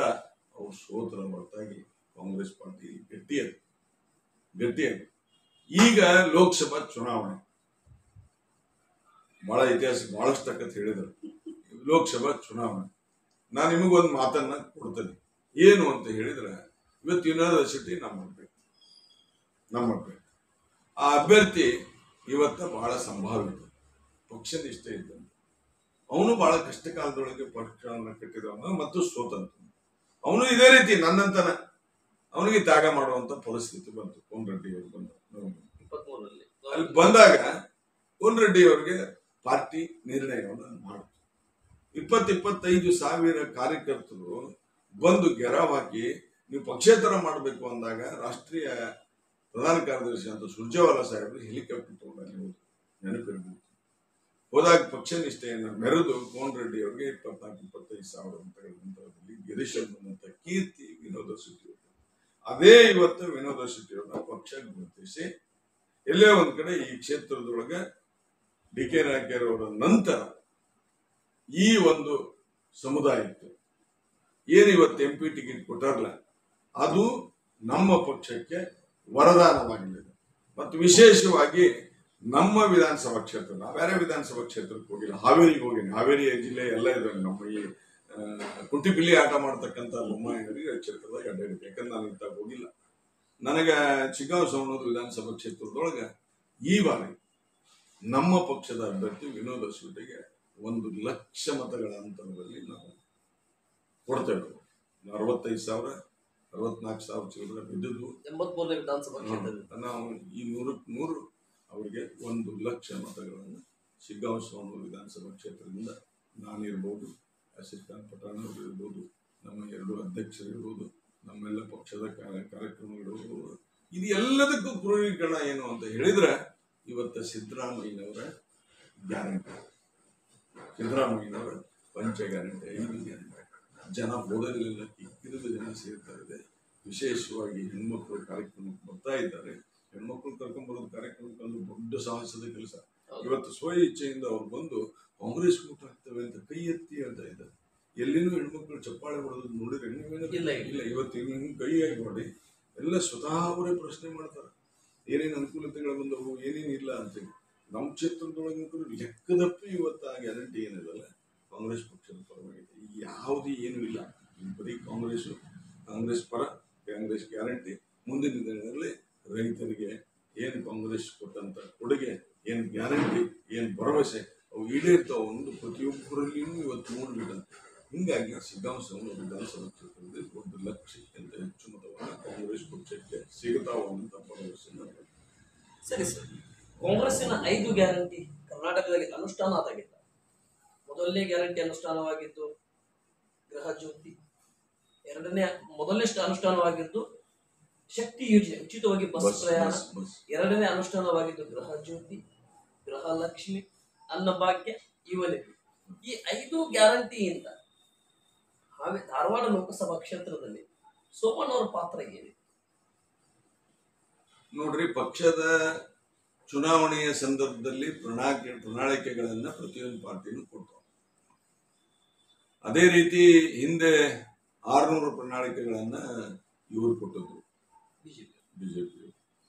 ಅವ್ರು ಸೋತರ ಹೊರತಾಗಿ ಕಾಂಗ್ರೆಸ್ ಪಾರ್ಟಿ ಗಟ್ಟಿಯದು. ಈಗ ಲೋಕಸಭಾ ಚುನಾವಣೆ ಬಹಳ ಇತಿಹಾಸ ಬಹಳಷ್ಟು ತಕ್ಕಂತ ಹೇಳಿದ್ರು. ಲೋಕಸಭಾ ಚುನಾವಣೆ ನಾನು ನಿಮಗೊಂದು ಮಾತನ್ನ ಕೊಡ್ತೇನೆ. ಏನು ಅಂತ ಹೇಳಿದ್ರೆ, ಇವತ್ತು ಯೂನಿವರ್ಸಿಟಿ ನಮ್ಮ ಅಭ್ಯರ್ಥಿ ಆ ಅಭ್ಯರ್ಥಿ ಇವತ್ತ ಬಹಳ ಸಂಭಾವಿತ ಪಕ್ಷ ನಿಷ್ಠೆ ಇದ್ದಂತೆ. ಅವನು ಬಹಳ ಕಷ್ಟ ಕಾಲದೊಳಗೆ ಪಕ್ಷವನ್ನು ಕಟ್ಟಿದವನು ಮತ್ತು ಸೋತಂತ. ಅವನು ಇದೇ ರೀತಿ ನನ್ನಂತನ ಅವನಿಗೆ ತ್ಯಾಗ ಮಾಡುವಂತ ಪರಿಸ್ಥಿತಿ ಬಂತು. ಕೋನ್ ರೆಡ್ಡಿ ಅವರು ಅಲ್ಲಿ ಬಂದಾಗ ಕೋನ್ ರೆಡ್ಡಿ ಅವರಿಗೆ ಪಾರ್ಟಿ ನಿರ್ಣಯವನ್ನು ಮಾಡಿತು. 20-25 ಸಾವಿರ ಕಾರ್ಯಕರ್ತರು ಬಂದು ಗೆರಾವ್ ಹಾಕಿ ನೀವು ಪಕ್ಷೇತರ ಮಾಡಬೇಕು ಅಂದಾಗ ರಾಷ್ಟ್ರೀಯ ಪ್ರಧಾನ ಕಾರ್ಯದರ್ಶಿ ಅಂತ ಸುರ್ಜೇವಾಲಾ ಸಾಹೇಬರು ಹೆಲಿಕಾಪ್ಟರ್ ತಗೊಂಡು ನೆನಪಿರ್ಬೋದು. ಹೋದಾಗ ಪಕ್ಷ ನಿಷ್ಠೆಯನ್ನು ಮೆರೆದು ಕೋನ್ ರೆಡ್ಡಿ ಅವರಿಗೆ 24-25 ಸಾವಿರ ಮತಗಳ ನಂತರದಲ್ಲಿ ಗೆಲ್ಲಿಸಿದಂತ ಕೀರ್ತಿ ವಿನೋದ ಶೆಟ್ಟಿ ಅವರು. ಅದೇ ಇವತ್ತು ವಿನೋದ ಶೆಟ್ಟಿ ಅವರ ಪಕ್ಷ ಗುರುತಿಸಿ ಎಲ್ಲೇ ಒಂದ್ ಕಡೆ ಈ ಕ್ಷೇತ್ರದೊಳಗೆ ಡಿ.ಕೆ. ನಾಯಕರ್ ಅವರ ನಂತರ ಈ ಒಂದು ಸಮುದಾಯಕ್ಕೆ ಏನು ಇವತ್ತು MP ಟಿಕೆಟ್ ಕೊಟ್ಟಾರಲ್ಲ, ಅದು ನಮ್ಮ ಪಕ್ಷಕ್ಕೆ ವರದಾನವಾಗಲಿದೆ. ಮತ್ತು ವಿಶೇಷವಾಗಿ ನಮ್ಮ ವಿಧಾನಸಭಾ ಕ್ಷೇತ್ರ, ನಾವು ಬೇರೆ ವಿಧಾನಸಭಾ ಕ್ಷೇತ್ರಕ್ಕೆ ಹೋಗಿಲ್ಲ, ಹಾವೇರಿಗೆ ಹೋಗಿನಿ. ಹಾವೇರಿ ಜಿಲ್ಲೆ ಎಲ್ಲ ಇದೆ. ನಮ್ಮ ಈ ಕುಂಟಿಪಿಲ್ಲಿ ಆಟ ಮಾಡ್ತಕ್ಕಂಥ ಬೊಮ್ಮಾಯಿಯವರಿಗೆ ಕ್ಷೇತ್ರದಾಗ ಅಡ್ಡಾಡಿದೆ. ಯಾಕಂದ್ರೆ ನಾನು ಇಂತಾಗ ಹೋಗಿಲ್ಲ. ನನಗೆ ಚಿಗಾವ್ ಸವಣೂರು ವಿಧಾನಸಭಾ ಕ್ಷೇತ್ರದೊಳಗೆ ಈ ಬಾರಿ ನಮ್ಮ ಪಕ್ಷದ ಅಭ್ಯರ್ಥಿ ವಿನೋದ ಶೆಟ್ಟಿಗೆ 1 ಲಕ್ಷ ಮತಗಳ ಅಂತರದಲ್ಲಿ ನಾವು ಕೊಡ್ತೇವೆ. 65,000 64,000 ಚಿಲ್ಲರೆ ಬಿದ್ದುದು 83ನೇ ವಿಧಾನಸಭಾ ಕ್ಷೇತ್ರದಲ್ಲಿ ನಾವು ಈ 100ಕ್ಕೆ 100 ಅವರಿಗೆ 1 ಲಕ್ಷ ಮತಗಳನ್ನು ಶಿಗ್ಗಾಂವ್ ಸವಣೂರು ವಿಧಾನಸಭಾ ಕ್ಷೇತ್ರದಿಂದ ನಾನಿರ್ಬೋದು, ಅಶೀರ್ ಖಾನ್ ಪಠಾಣ್ ಅವರು ಇರ್ಬೋದು, ನಮ್ಮ 2 ಅಧ್ಯಕ್ಷರು ಇರ್ಬೋದು, ನಮ್ಮೆಲ್ಲ ಪಕ್ಷದ ಕಾರ್ಯಕ್ರಮಗಳಿರ್ಬೋದು. ಇದು ಎಲ್ಲದಕ್ಕೂ ಕ್ರೋಢೀಕರಣ ಏನು ಅಂತ ಹೇಳಿದ್ರೆ ಇವತ್ತು ಸಿದ್ದರಾಮಯ್ಯನವರ ಗ್ಯಾರಂಟಿ, ಸಿದ್ದರಾಮಯ್ಯನವರ ಪಂಚ ಗ್ಯಾರಂಟಿ, 5 ಗ್ಯಾರಂಟಿ. ಜನ ಓದಲಿಲ್ಲ, ಕಿಕ್ಕಿರಿದ ಜನ ಸೇರ್ತಾ ಇದೆ. ವಿಶೇಷವಾಗಿ ಹೆಣ್ಮಕ್ಳು ಕಾರ್ಯಕ್ರಮಕ್ಕೆ ಬರ್ತಾ ಇದ್ದಾರೆ. ಹೆಣ್ಮಕ್ಳು ಕರ್ಕೊಂಡ್ಬರೋದು ಕಾರ್ಯಕ್ರಮಕ್ಕೆ ಒಂದು ದೊಡ್ಡ ಸಾಹಸದ ಕೆಲಸ. ಇವತ್ತು ಸ್ವ ಇಚ್ಛೆಯಿಂದ ಅವ್ರು ಬಂದು ಕಾಂಗ್ರೆಸ್ ಕೂಟ ಆಗ್ತವೆ ಅಂತ ಕೈ ಎತ್ತಿ ಹೇಳ್ತಾ ಇದ್ದಾರೆ. ಎಲ್ಲಿನೂ ಹೆಣ್ಮಕ್ಳು ಚಪ್ಪಾಳೆ ಹೊಡೆದು ನೋಡಿದ್ರೆ ಇಲ್ಲ. ಇವತ್ತು ಹಿಂಗೆ ಕೈ ಆಗಿ ನೋಡಿ ಎಲ್ಲ ಸ್ವತಃ ಅವರೇ ಪ್ರಶ್ನೆ ಮಾಡ್ತಾರೆ, ಏನೇನು ಅನುಕೂಲತೆಗಳು ಬಂದವು, ಏನೇನಿಲ್ಲ ಅಂತೇಳಿ. ನಮ್ಮ ಕ್ಷೇತ್ರದೊಳಗೆ ಲೆಕ್ಕದಪ್ಪಿ ಇವತ್ತು ಆ ಗ್ಯಾರಂಟಿ ಏನಿದಲ್ಲ ಕಾಂಗ್ರೆಸ್ ಪಕ್ಷದ ಪರವಾಗಿದೆ. ಯಾವುದು ಏನೂ ಇಲ್ಲ. ಬರೀ ಕಾಂಗ್ರೆಸ್ ಪರ, ಕಾಂಗ್ರೆಸ್ ಗ್ಯಾರಂಟಿ. ಮುಂದಿನ ದಿನಗಳಲ್ಲಿ ರೈತರಿಗೆ ಏನು ಕಾಂಗ್ರೆಸ್ ಕೊಟ್ಟಂತ ಕೊಡುಗೆ, ಏನು ಗ್ಯಾರಂಟಿ, ಏನು ಭರವಸೆ ಅವು ಈಡೇರ್ತಾವ ಒಂದು ಪ್ರತಿಯೊಬ್ಬರಲ್ಲಿಯೂ ಇವತ್ತು ನೋಡ್ಬಿಟ್ಟಂತೆ. ಹಿಂಗಾಗಿ ಶಿಗ್ಗಾಂವ್ ಸವಣೂರು ವಿಧಾನಸಭಾ ಕ್ಷೇತ್ರದಲ್ಲಿ 1 ಲಕ್ಷಕ್ಕಿಂತ ಹೆಚ್ಚು ಮತವನ್ನು ಕಾಂಗ್ರೆಸ್ ಪಕ್ಷಕ್ಕೆ ಸಿಗುತ್ತಾವಂತ ಭರವಸೆ. ಸರಿ ಸರ್, ಕಾಂಗ್ರೆಸ್ಸಿನ 5 ಗ್ಯಾರಂಟಿ ಕರ್ನಾಟಕದಲ್ಲಿ ಅನುಷ್ಠಾನ ಆದಾಗಿಲ್ಲ. ಮೊದಲನೇ ಗ್ಯಾರಂಟಿ ಅನುಷ್ಠಾನವಾಗಿದ್ದು ಗೃಹ ಜ್ಯೋತಿ, ಮೊದಲನೇ ಅನುಷ್ಠಾನವಾಗಿದ್ದು ಶಕ್ತಿ ಯೋಜನೆ, ಉಚಿತವಾಗಿ ಬಸ್ ಪ್ರಯಾಣ. 2ನೇ ಅನುಷ್ಠಾನವಾಗಿದ್ದು ಗೃಹ ಜ್ಯೋತಿ, ಗೃಹಲಕ್ಷ್ಮಿ, ಅನ್ನಭಾಗ್ಯ, ಯುವನಿಧಿ. ಈ 5 ಗ್ಯಾರಂಟಿಯಿಂದ ಧಾರವಾಡ ಲೋಕಸಭಾ ಕ್ಷೇತ್ರದಲ್ಲಿ ಸೋಮಣ್ಣವರ ಪಾತ್ರ ಏನಿದೆ ನೋಡ್ರಿ. ಪಕ್ಷದ ಚುನಾವಣೆಯ ಸಂದರ್ಭದಲ್ಲಿ ಪ್ರಣಾಳಿಕೆಗಳನ್ನ ಪ್ರತಿಯೊಂದು ಪಾರ್ಟಿನೂ ಕೊಡ್ತಾವ. ಅದೇ ರೀತಿ ಹಿಂದೆ 600 ಪ್ರಣಾಳಿಕೆಗಳನ್ನ ಇವರು ಕೊಟ್ಟದ್ದು ಬಿಜೆಪಿ.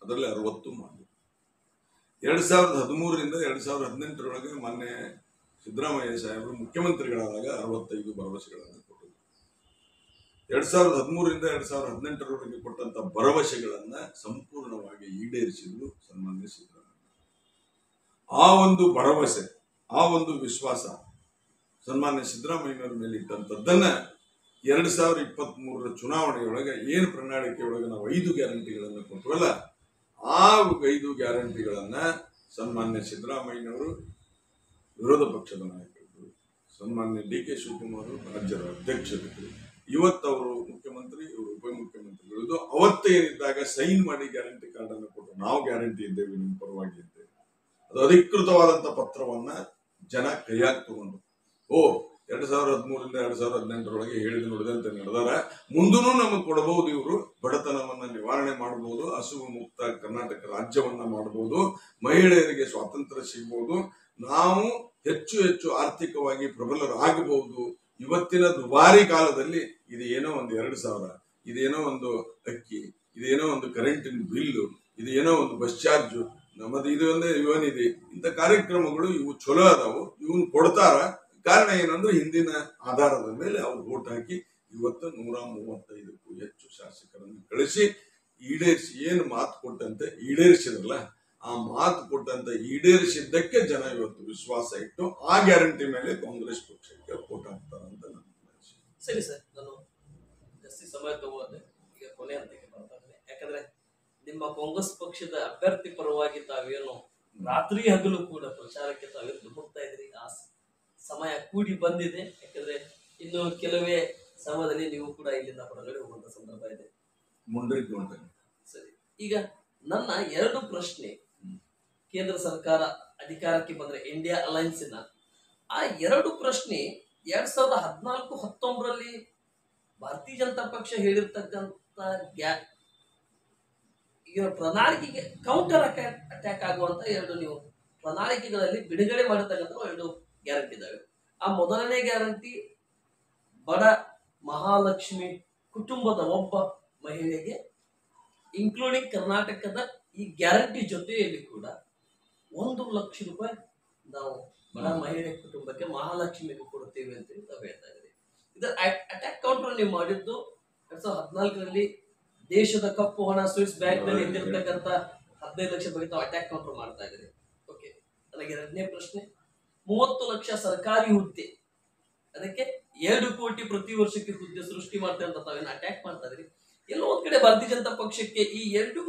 ಅದರಲ್ಲಿ 60 ಮಾಡಿದ್ರು. 2013ರಿಂದ 2018ರೊಳಗೆ ಮೊನ್ನೆ ಸಿದ್ದರಾಮಯ್ಯ ಸಾಹೇಬರು ಮುಖ್ಯಮಂತ್ರಿಗಳಾದಾಗ 65 ಭರವಸೆಗಳನ್ನು ಕೊಟ್ಟರು. 2013ರಿಂದ 2018ರವರೆಗೆ ಕೊಟ್ಟಂತ ಭರವಸೆಗಳನ್ನ ಸಂಪೂರ್ಣವಾಗಿ ಈಡೇರಿಸಿದ್ರು ಸನ್ಮಾನ್ಯ ಸಿದ್ದರಾಮಯ್ಯ. ಆ ಒಂದು ಭರವಸೆ, ಆ ಒಂದು ವಿಶ್ವಾಸ ಸನ್ಮಾನ್ಯ ಸಿದ್ದರಾಮಯ್ಯನವರ ಮೇಲೆ ಇಟ್ಟಂತದ್ದನ್ನ 2023ರ ಚುನಾವಣೆಯೊಳಗೆ ಏನು ಪ್ರಣಾಳಿಕೆಯೊಳಗೆ ನಾವು 5 ಗ್ಯಾರಂಟಿಗಳನ್ನು ಕೊಟ್ಟವಲ್ಲ, ಆ 5 ಗ್ಯಾರಂಟಿಗಳನ್ನ ಸನ್ಮಾನ್ಯ ಸಿದ್ದರಾಮಯ್ಯನವರು ವಿರೋಧ ಪಕ್ಷದ ನಾಯಕರು, ಸನ್ಮಾನ್ಯ ಡಿ ಕೆ ಶಿವಕುಮಾರ್ ರಾಜ್ಯದ ಅಧ್ಯಕ್ಷರು, ಇವತ್ತವರು ಮುಖ್ಯಮಂತ್ರಿ, ಇವರು ಉಪಮುಖ್ಯಮಂತ್ರಿಗಳು ಅವತ್ತೇನಿದ್ದಾಗ ಸೈನ್ ಮಾಡಿ ಗ್ಯಾರಂಟಿ ಕಾರ್ಡ್ ಅನ್ನು ಕೊಟ್ಟು ನಾವು ಗ್ಯಾರಂಟಿ ಇದ್ದೇವೆ ನಿಮ್ಮ ಪರವಾಗಿ ಇದ್ದೇವೆ, ಅದು ಅಧಿಕೃತವಾದಂತ ಪತ್ರವನ್ನ ಜನ ಕೈಯಾಗಿ ತಗೊಂಡು 2013ರಿಂದ 2018 ಹೇಳಿದ ನುಡಿದಂತೆ ನಡೆದಾರ, ಮುಂದೂ ನಮಗೆ ಕೊಡಬಹುದು, ಇವರು ಬಡತನವನ್ನ ನಿವಾರಣೆ ಮಾಡಬಹುದು, ಹಸಿವು ಮುಕ್ತ ಕರ್ನಾಟಕ ರಾಜ್ಯವನ್ನ ಮಾಡಬಹುದು, ಮಹಿಳೆಯರಿಗೆ ಸ್ವಾತಂತ್ರ್ಯ ಸಿಗಬಹುದು, ನಾವು ಹೆಚ್ಚು ಹೆಚ್ಚು ಆರ್ಥಿಕವಾಗಿ ಪ್ರಬಲರಾಗಬಹುದು. ಇವತ್ತಿನ ದುಬಾರಿ ಕಾಲದಲ್ಲಿ ಇದೇನೋ ಒಂದು 2000, ಇದೇನೋ ಒಂದು ಅಕ್ಕಿ, ಇದೇನೋ ಒಂದು ಕರೆಂಟಿನ ಬಿಲ್ಲು, ಇದೇನೋ ಒಂದು ಬಸ್ ಚಾರ್ಜ್, ನಮ್ಮದು ಇದು ಇವನಿದೆ, ಇಂಥ ಕಾರ್ಯಕ್ರಮಗಳು ಇವು ಚಲೋ ಅದಾವು, ಇವನ್ ಕೊಡ್ತಾರ. ಕಾರಣ ಏನಂದ್ರೆ ಹಿಂದಿನ ಆಧಾರದ ಮೇಲೆ ಅವ್ರು ವೋಟ್ ಹಾಕಿ ಇವತ್ತು 135ಕ್ಕೂ ಹೆಚ್ಚು ಶಾಸಕರನ್ನು ಕಳಿಸಿ ಈಡೇರಿಸಿ, ಏನು ಮಾತು ಕೊಟ್ಟಂತೆ ಈಡೇರಿಸಿದ್ರಲ್ಲ, ಆ ಮಾತು ಕೊಟ್ಟಂತೆ ಈಡೇರಿಸಿದ್ದಕ್ಕೆ ಜನ ಇವತ್ತು ವಿಶ್ವಾಸ ಇಟ್ಟು ಆ ಗ್ಯಾರಂಟಿ ಮೇಲೆ ಕಾಂಗ್ರೆಸ್ ಪಕ್ಷಕ್ಕೆ ವೋಟ್ ಹಾಕ್ತಾರಂತ ನನ್ನ ಅನಿಸಿಕೆ. ಸರಿ ಸರ್, ನಾನು ಜಾಸ್ತಿ ಸಮಯ ತಗೊಳ್ಳದೆ ಈಗ ಕೊನೆ ಹಂತಕ್ಕೆ ಬರ್ತಾ ಇದ್ದೇನೆ. ಯಾಕಂದ್ರೆ ನಿಮ್ಮ ಕಾಂಗ್ರೆಸ್ ಪಕ್ಷದ ಅಭ್ಯರ್ಥಿ ಪರವಾಗಿ ತಾವೇನು ರಾತ್ರಿ ಹಗಲು ಕೂಡ ಪ್ರಚಾರಕ್ಕೆ ತಾವೇನು ಹೋಗ್ತಾ ಇದ್ರಿ, ಆ ಸಮಯ ಕೂಡಿ ಬಂದಿದೆ. ಯಾಕಂದ್ರೆ ಇನ್ನು ಕೆಲವೇ ಸಮಯದಲ್ಲಿ ನೀವು ಕೂಡ ಇಲ್ಲಿಂದ ಹೊರಗಡೆ ಹೋಗುವಂತ ಸಂದರ್ಭ ಇದೆ. ಸರಿ, ಈಗ ನನ್ನ 2 ಪ್ರಶ್ನೆ, ಕೇಂದ್ರ ಸರ್ಕಾರ ಅಧಿಕಾರಕ್ಕೆ ಬಂದ್ರೆ ಇಂಡಿಯಾ ಅಲೈನ್ಸಿನ ಆ 2 ಪ್ರಶ್ನೆ 2014-19ರಲ್ಲಿ ಭಾರತೀಯ ಜನತಾ ಪಕ್ಷ ಹೇಳಿರ್ತಕ್ಕಂಥ ಪ್ರಣಾಳಿಕೆಗೆ ಕೌಂಟರ್ ಅಟ್ಯಾಕ್ ಆಗುವಂತ 2 ನೀವು ಪ್ರಣಾಳಿಕೆಗಳಲ್ಲಿ ಬಿಡುಗಡೆ ಮಾಡಿರ್ತಕ್ಕಂಥ 2 ಗ್ಯಾರಂಟಿ ಇದಾವೆ. ಆ ಮೊದಲನೇ ಗ್ಯಾರಂಟಿ ಬಡ ಮಹಾಲಕ್ಷ್ಮಿ ಕುಟುಂಬದ ಒಬ್ಬ ಮಹಿಳೆಗೆ, ಇನ್ಕ್ಲೂಡಿಂಗ್ ಕರ್ನಾಟಕದ ಈ ಗ್ಯಾರಂಟಿ ಜೊತೆಯಲ್ಲಿ ಕೂಡ 1 ಲಕ್ಷ ರೂಪಾಯಿ ನಾವು ಬಡ ಮಹಿಳೆ ಕುಟುಂಬಕ್ಕೆ ಮಹಾಲಕ್ಷ್ಮಿಗೆ ಕೊಡುತ್ತೇವೆ ಅಂತ ತಾವು ಹೇಳ್ತಾ ಇದ್ದೀರಿ. ಇದರ ಅಟ್ಯಾಕ್ ಕೌಂಟರ್ ನೀವು ಮಾಡಿದ್ದು 2014ರಲ್ಲಿ ದೇಶದ ಕಪ್ಪು ಹಣ ಸ್ವಿಸ್ ಬ್ಯಾಂಕ್ ನಲ್ಲಿ ಇಟ್ಟಿರ್ತಕ್ಕಂಥ 15 ಲಕ್ಷ ಬಗ್ಗೆ ತಾವು ಅಟ್ಯಾಕ್ ಕೌಂಟರ್ ಮಾಡ್ತಾ ಇದ್ದೀರಿ. ಓಕೆ, ನನಗೆ 2ನೇ ಪ್ರಶ್ನೆ, 30 ಲಕ್ಷ ಸರ್ಕಾರಿ ಹುದ್ದೆ, ಅದಕ್ಕೆ 2 ಕೋಟಿ ಪ್ರತಿ ವರ್ಷಕ್ಕೆ ಹುದ್ದೆ ಸೃಷ್ಟಿ ಮಾಡ್ತಾರೆ ಅಂತ ತಾವೇನು ಅಟ್ಯಾಕ್ ಮಾಡ್ತಾ ಇದ್ರಿ. ಎಲ್ಲೋ ಒಂದ್ ಕಡೆ ಭಾರತೀಯ ಜನತಾ ಪಕ್ಷಕ್ಕೆ ಈ 2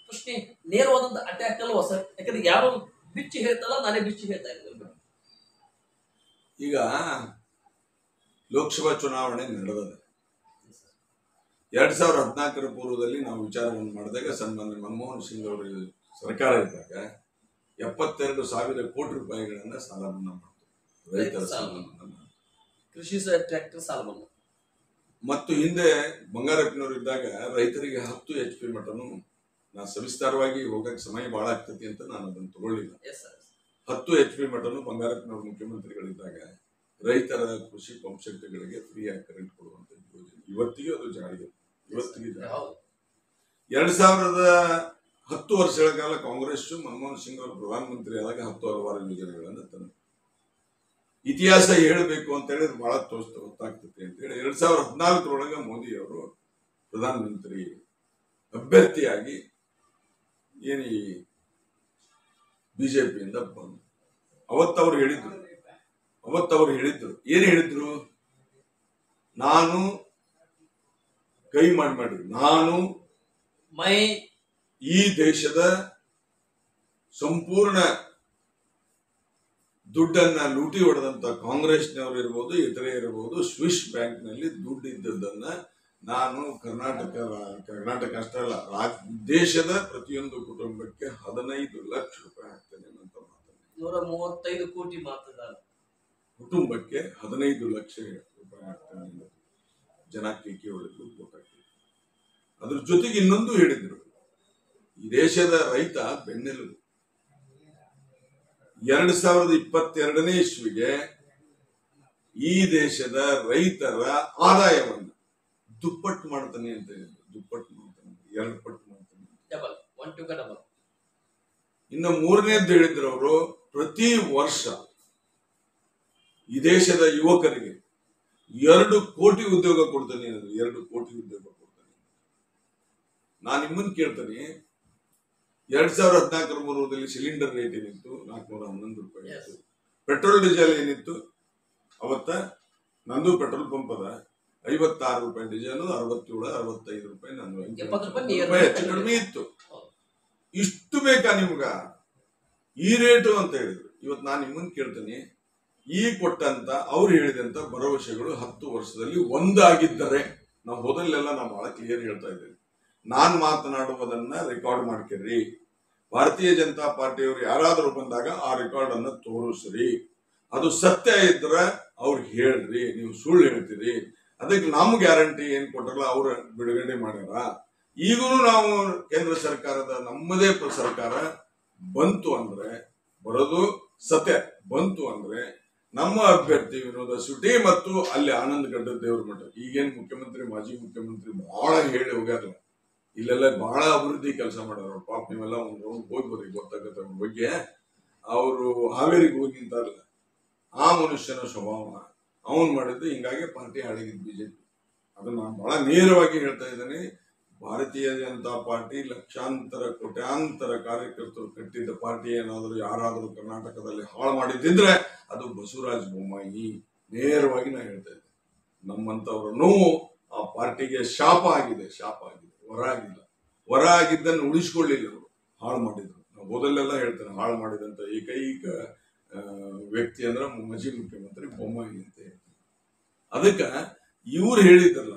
ಪ್ರಶ್ನೆ ನೇರವಾದಂತ ಅಟ್ಯಾಕ್ ಅಲ್ವಾ ಸರ್? ಯಾಕಂದ್ರೆ ಯಾರು ಬಿಚ್ಚಿ ಹೇಳ್ತಲ್ಲ, ನಾನೇ ಬಿಚ್ಚಿ ಹೇಳ್ತಾ ಇದ್ದೀನಿ. ಈಗ ಲೋಕಸಭಾ ಚುನಾವಣೆ ನಡೆದಿದೆ. 2014ರ ಪೂರ್ವದಲ್ಲಿ ನಾವು ವಿಚಾರವನ್ನು ಮಾಡಿದಾಗ ಸನ್ಮಾನ್ಯ ಮನಮೋಹನ್ ಸಿಂಗ್ ಅವರು ಸರ್ಕಾರ ಇದ್ದಾಗ 72,000 ಕೋಟಿ ರೂಪಾಯಿಗಳನ್ನ ಸಾಲ ಮನ್ನಾ ಮಾಡಿದ್ರು, ರೈತರ ಸಾಲ ಮನ್ನಾ ಮಾಡಿದ್ರು, ಕೃಷಿ ಟ್ರ್ಯಾಕ್ಟರ್ ಸಾಲ ಮನ್ನಾ. ಮತ್ತು ಹಿಂದೆ ಬಂಗಾರಪ್ಪನವರು ಇದ್ದಾಗ ರೈತರಿಗೆ 10 HP ಮಟನು, ನಾ ಸವಿಸ್ತಾರವಾಗಿ ಹೋಗಕ್ಕೆ ಸಮಯ ಬಹಳ ಆಗ್ತತಿ ಅಂತ ನಾನು ಅದನ್ನು ತಗೊಳ್ಳಿಲ್ಲ. 10 HP ಮಟನು ಬಂಗಾರಪ್ಪನವರು ಮುಖ್ಯಮಂತ್ರಿಗಳಿದ್ದಾಗ ರೈತರ ಕೃಷಿ ಪಂಪ್ ಸೆಟ್ಗಳಿಗೆ ಫ್ರೀ ಆಗಿ ಕರೆಂಟ್ ಕೊಡುವಂತ ಯೋಜನೆ ಇವತ್ತಿಗೂ ಅದು ಜಾರಿಗೆ, ಇವತ್ತಿಗೆ 2010 ವರ್ಷಗಳ ಕಾಲ ಕಾಂಗ್ರೆಸ್ ಮನಮೋಹನ್ ಸಿಂಗ್ ಅವರು ಪ್ರಧಾನಮಂತ್ರಿ ಆದಾಗ 10 ಹಲವಾರು ಯೋಜನೆಗಳನ್ನು ತಂದರು. ಇತಿಹಾಸ ಹೇಳಬೇಕು ಅಂತ ಹೇಳಿದ್ರೆ ಬಹಳ ಗೊತ್ತಾಗ್ತದೆ ಅಂತ ಹೇಳಿ 2014ರೊಳಗೆ ಮೋದಿ ಅವರು ಪ್ರಧಾನಮಂತ್ರಿ ಅಭ್ಯರ್ಥಿಯಾಗಿ ಏನು ಬಿಜೆಪಿಯಿಂದ ಬಂದು ಅವತ್ತವರು ಹೇಳಿದ್ರು ಏನ್ ಹೇಳಿದ್ರು, ನಾನು ಕೈ ಮಾಡಿ ನಾನು ಈ ದೇಶದ ಸಂಪೂರ್ಣ ದುಡ್ಡನ್ನ ಲೂಟಿ ಹೊಡೆದಂತ ಕಾಂಗ್ರೆಸ್ನವರು ಇರ್ಬೋದು, ಇತರೆ ಇರಬಹುದು, ಸ್ವಿಸ್ ಬ್ಯಾಂಕ್ ನಲ್ಲಿ ದುಡ್ಡು ಇದ್ದದ್ದನ್ನ ನಾನು ಕರ್ನಾಟಕ ಅಷ್ಟೇ ಅಲ್ಲ, ದೇಶದ ಪ್ರತಿಯೊಂದು ಕುಟುಂಬಕ್ಕೆ 15 ಲಕ್ಷ ರೂಪಾಯಿ ಹಾಕ್ತೇನೆ ಅಂತ ಮಾತಾಡಿ, 135 ಕೋಟಿ ಮಾತದಾರ ಕುಟುಂಬಕ್ಕೆ 15 ಲಕ್ಷ ರೂಪಾಯಿ ಹಾಕ್ತೇನೆ ಜನ ಕೇಕೆ ಹೊಡೆದು ವೋಟ್ ಹಾಕಿದ್ರು. ಅದ್ರ ಜೊತೆಗೆ ಇನ್ನೊಂದು ಹೇಳಿದ್ರು, ಈ ದೇಶದ ರೈತ ಬೆನ್ನೆಲುಬು. 2022ನೇ ಇಸ್ವಿಗೆ ಈ ದೇಶದ ರೈತರ ಆದಾಯವನ್ನು ದುಪ್ಪಟ್ಟು ಮಾಡ್ತಾನೆ ಅಂತ ಹೇಳಿದ್ರು. ದುಪ್ಪಟ್ಟು ಮಾಡ್ತಾನೆ, 2 ಪಟ್ಟು ಮಾಡ್ತಾನೆ, ಡಬಲ್. ಇನ್ನು 3ನೇದ್ದು ಹೇಳಿದ್ರು ಅವರು, ಪ್ರತಿ ವರ್ಷ ಈ ದೇಶದ ಯುವಕರಿಗೆ 2 ಕೋಟಿ ಉದ್ಯೋಗ ಕೊಡ್ತಾನೆ. 2 ಕೋಟಿ ಉದ್ಯೋಗ ಕೊಡ್ತಾನೆ. ನಾನು ನಿಮ್ಮನ್ನು ಕೇಳ್ತಾನೆ, 2014ರ ಪೂರ್ವದಲ್ಲಿ ಸಿಲಿಂಡರ್ ರೇಟ್ ಏನಿತ್ತು 411 ರೂಪಾಯಿ ಇತ್ತು. ಪೆಟ್ರೋಲ್ ಡೀಸೆಲ್ ಏನಿತ್ತು ಅವತ್ತ, ನಂದು ಪೆಟ್ರೋಲ್ ಪಂಪ್ ಅದ, 56 ರೂಪಾಯಿ ಡೀಸೆಲ್, 67-65 ರೂಪಾಯಿ, ನಾನು 70 ರೂಪಾಯಿ ಹೆಚ್ಚು ಕಡಿಮೆ ಇತ್ತು. ಇಷ್ಟು ಬೇಕಾ ನಿಮ್ಗ, ಈ ರೇಟು ಅಂತ ಹೇಳಿದ್ರು. ಇವತ್ತು ನಾನು ನಿಮ್ಮನ್ನು ಕೇಳ್ತೇನೆ, ಈ ಕೊಟ್ಟಂತ ಅವ್ರು ಹೇಳಿದಂತ ಭರವಸೆಗಳು 10 ವರ್ಷದಲ್ಲಿ ಒಂದಾಗಿದ್ದರೆ, ನಾವು ಹೋದಲ್ಲೆಲ್ಲ ನಾವು ಬಹಳ ಕ್ಲಿಯರ್ ಹೇಳ್ತಾ ಇದ್ದೇವೆ, ನಾನ್ ಮಾತನಾಡುವುದನ್ನ ರೆಕಾರ್ಡ್ ಮಾಡ್ಕೊರಿ, ಭಾರತೀಯ ಜನತಾ ಪಾರ್ಟಿಯವರು ಯಾರಾದರೂ ಬಂದಾಗ ಆ ರೆಕಾರ್ಡ್ ಅನ್ನ ತೋರಿಸ್ರಿ, ಅದು ಸತ್ಯ ಇದ್ರ ಅವ್ರು ಹೇಳ್ರಿ, ನೀವು ಸುಳ್ಳು ಹೇಳ್ತೀರಿ, ಅದಕ್ಕೆ ನಮ್ ಗ್ಯಾರಂಟಿ ಏನ್ ಕೊಟ್ಟರಲ್ಲ ಅವ್ರ ಬಿಡುಗಡೆ ಮಾಡ್ಯಾರ. ಈಗೂ ನಾವು ಕೇಂದ್ರ ಸರ್ಕಾರದ ನಮ್ಮದೇ ಸರ್ಕಾರ ಬಂತು ಅಂದ್ರೆ, ಬರೋದು ಸತ್ಯ ಬಂತು ಅಂದ್ರೆ ನಮ್ಮ ಅಭ್ಯರ್ಥಿ ವಿನೋದ ಸುಟಿ ಮತ್ತು ಅಲ್ಲಿ ಆನಂದ್ ಗಡ್ಡ ದೇವ್ರ ಮಠ, ಈಗೇನ್ ಮುಖ್ಯಮಂತ್ರಿ ಮಾಜಿ ಮುಖ್ಯಮಂತ್ರಿ ಬಹಳ ಹೇಳಿ ಹೋಗ್ಯಾರಲ್ಲ, ಇಲ್ಲೆಲ್ಲ ಬಹಳ ಅಭಿವೃದ್ಧಿ ಕೆಲಸ ಮಾಡ್ಯಾರ. ಪಾಪ ನೀವೆಲ್ಲ ಒಂದು ರೌಂಡ್ ಹೋಗಿ ಬರ್ರಿ, ಗೊತ್ತಾಗತ್ತೆ ಅವ್ರ ಬಗ್ಗೆ. ಅವರು ಹಾವೇರಿಗೆ ಹೋಗಿ ನಿಂತಾರಲ್ಲ, ಆ ಮನುಷ್ಯನ ಸ್ವಭಾವ ಅವನ್ ಮಾಡಿದ್ದು, ಹಿಂಗಾಗಿ ಪಾರ್ಟಿ ಹಾಳಾಗಿದ್ದು ಬಿಜೆಪಿ. ಅದನ್ನ ನಾನು ಬಹಳ ನೇರವಾಗಿ ಹೇಳ್ತಾ ಇದ್ದೇನೆ. ಭಾರತೀಯ ಜನತಾ ಪಾರ್ಟಿ ಲಕ್ಷಾಂತರ ಕೋಟ್ಯಾಂತರ ಕಾರ್ಯಕರ್ತರು ಕಟ್ಟಿದ್ದ ಪಾರ್ಟಿ ಏನಾದರೂ ಯಾರಾದರೂ ಕರ್ನಾಟಕದಲ್ಲಿ ಹಾಳು ಮಾಡಿದ್ದಿದ್ರೆ ಅದು ಬಸವರಾಜ ಬೊಮ್ಮಾಯಿ. ನೇರವಾಗಿ ನಾ ಹೇಳ್ತಾ ಇದ್ದೆ, ನಮ್ಮಂತವರ ನೋವು ಆ ಪಾರ್ಟಿಗೆ ಶಾಪ ಆಗಿದೆ, ಶಾಪ ಆಗಿದೆ, ವರ ಆಗಿಲ್ಲ. ವರ ಆಗಿದ್ದನ್ನು ಉಳಿಸ್ಕೊಳ್ಳಿಲ್ಲ, ಅವರು ಹಾಳು ಮಾಡಿದ್ರು. ನಾವು ಮೊದಲೆಲ್ಲ ಹೇಳ್ತೇನೆ, ಹಾಳು ಮಾಡಿದಂತ ಏಕೈಕ ವ್ಯಕ್ತಿ ಅಂದ್ರೆ ಮಾಜಿ ಮುಖ್ಯಮಂತ್ರಿ ಬೊಮ್ಮಾಯಿ ಅಂತ ಹೇಳ್ತಾರೆ. ಅದಕ್ಕ ಇವ್ರು ಹೇಳಿದ್ರಲ್ಲ,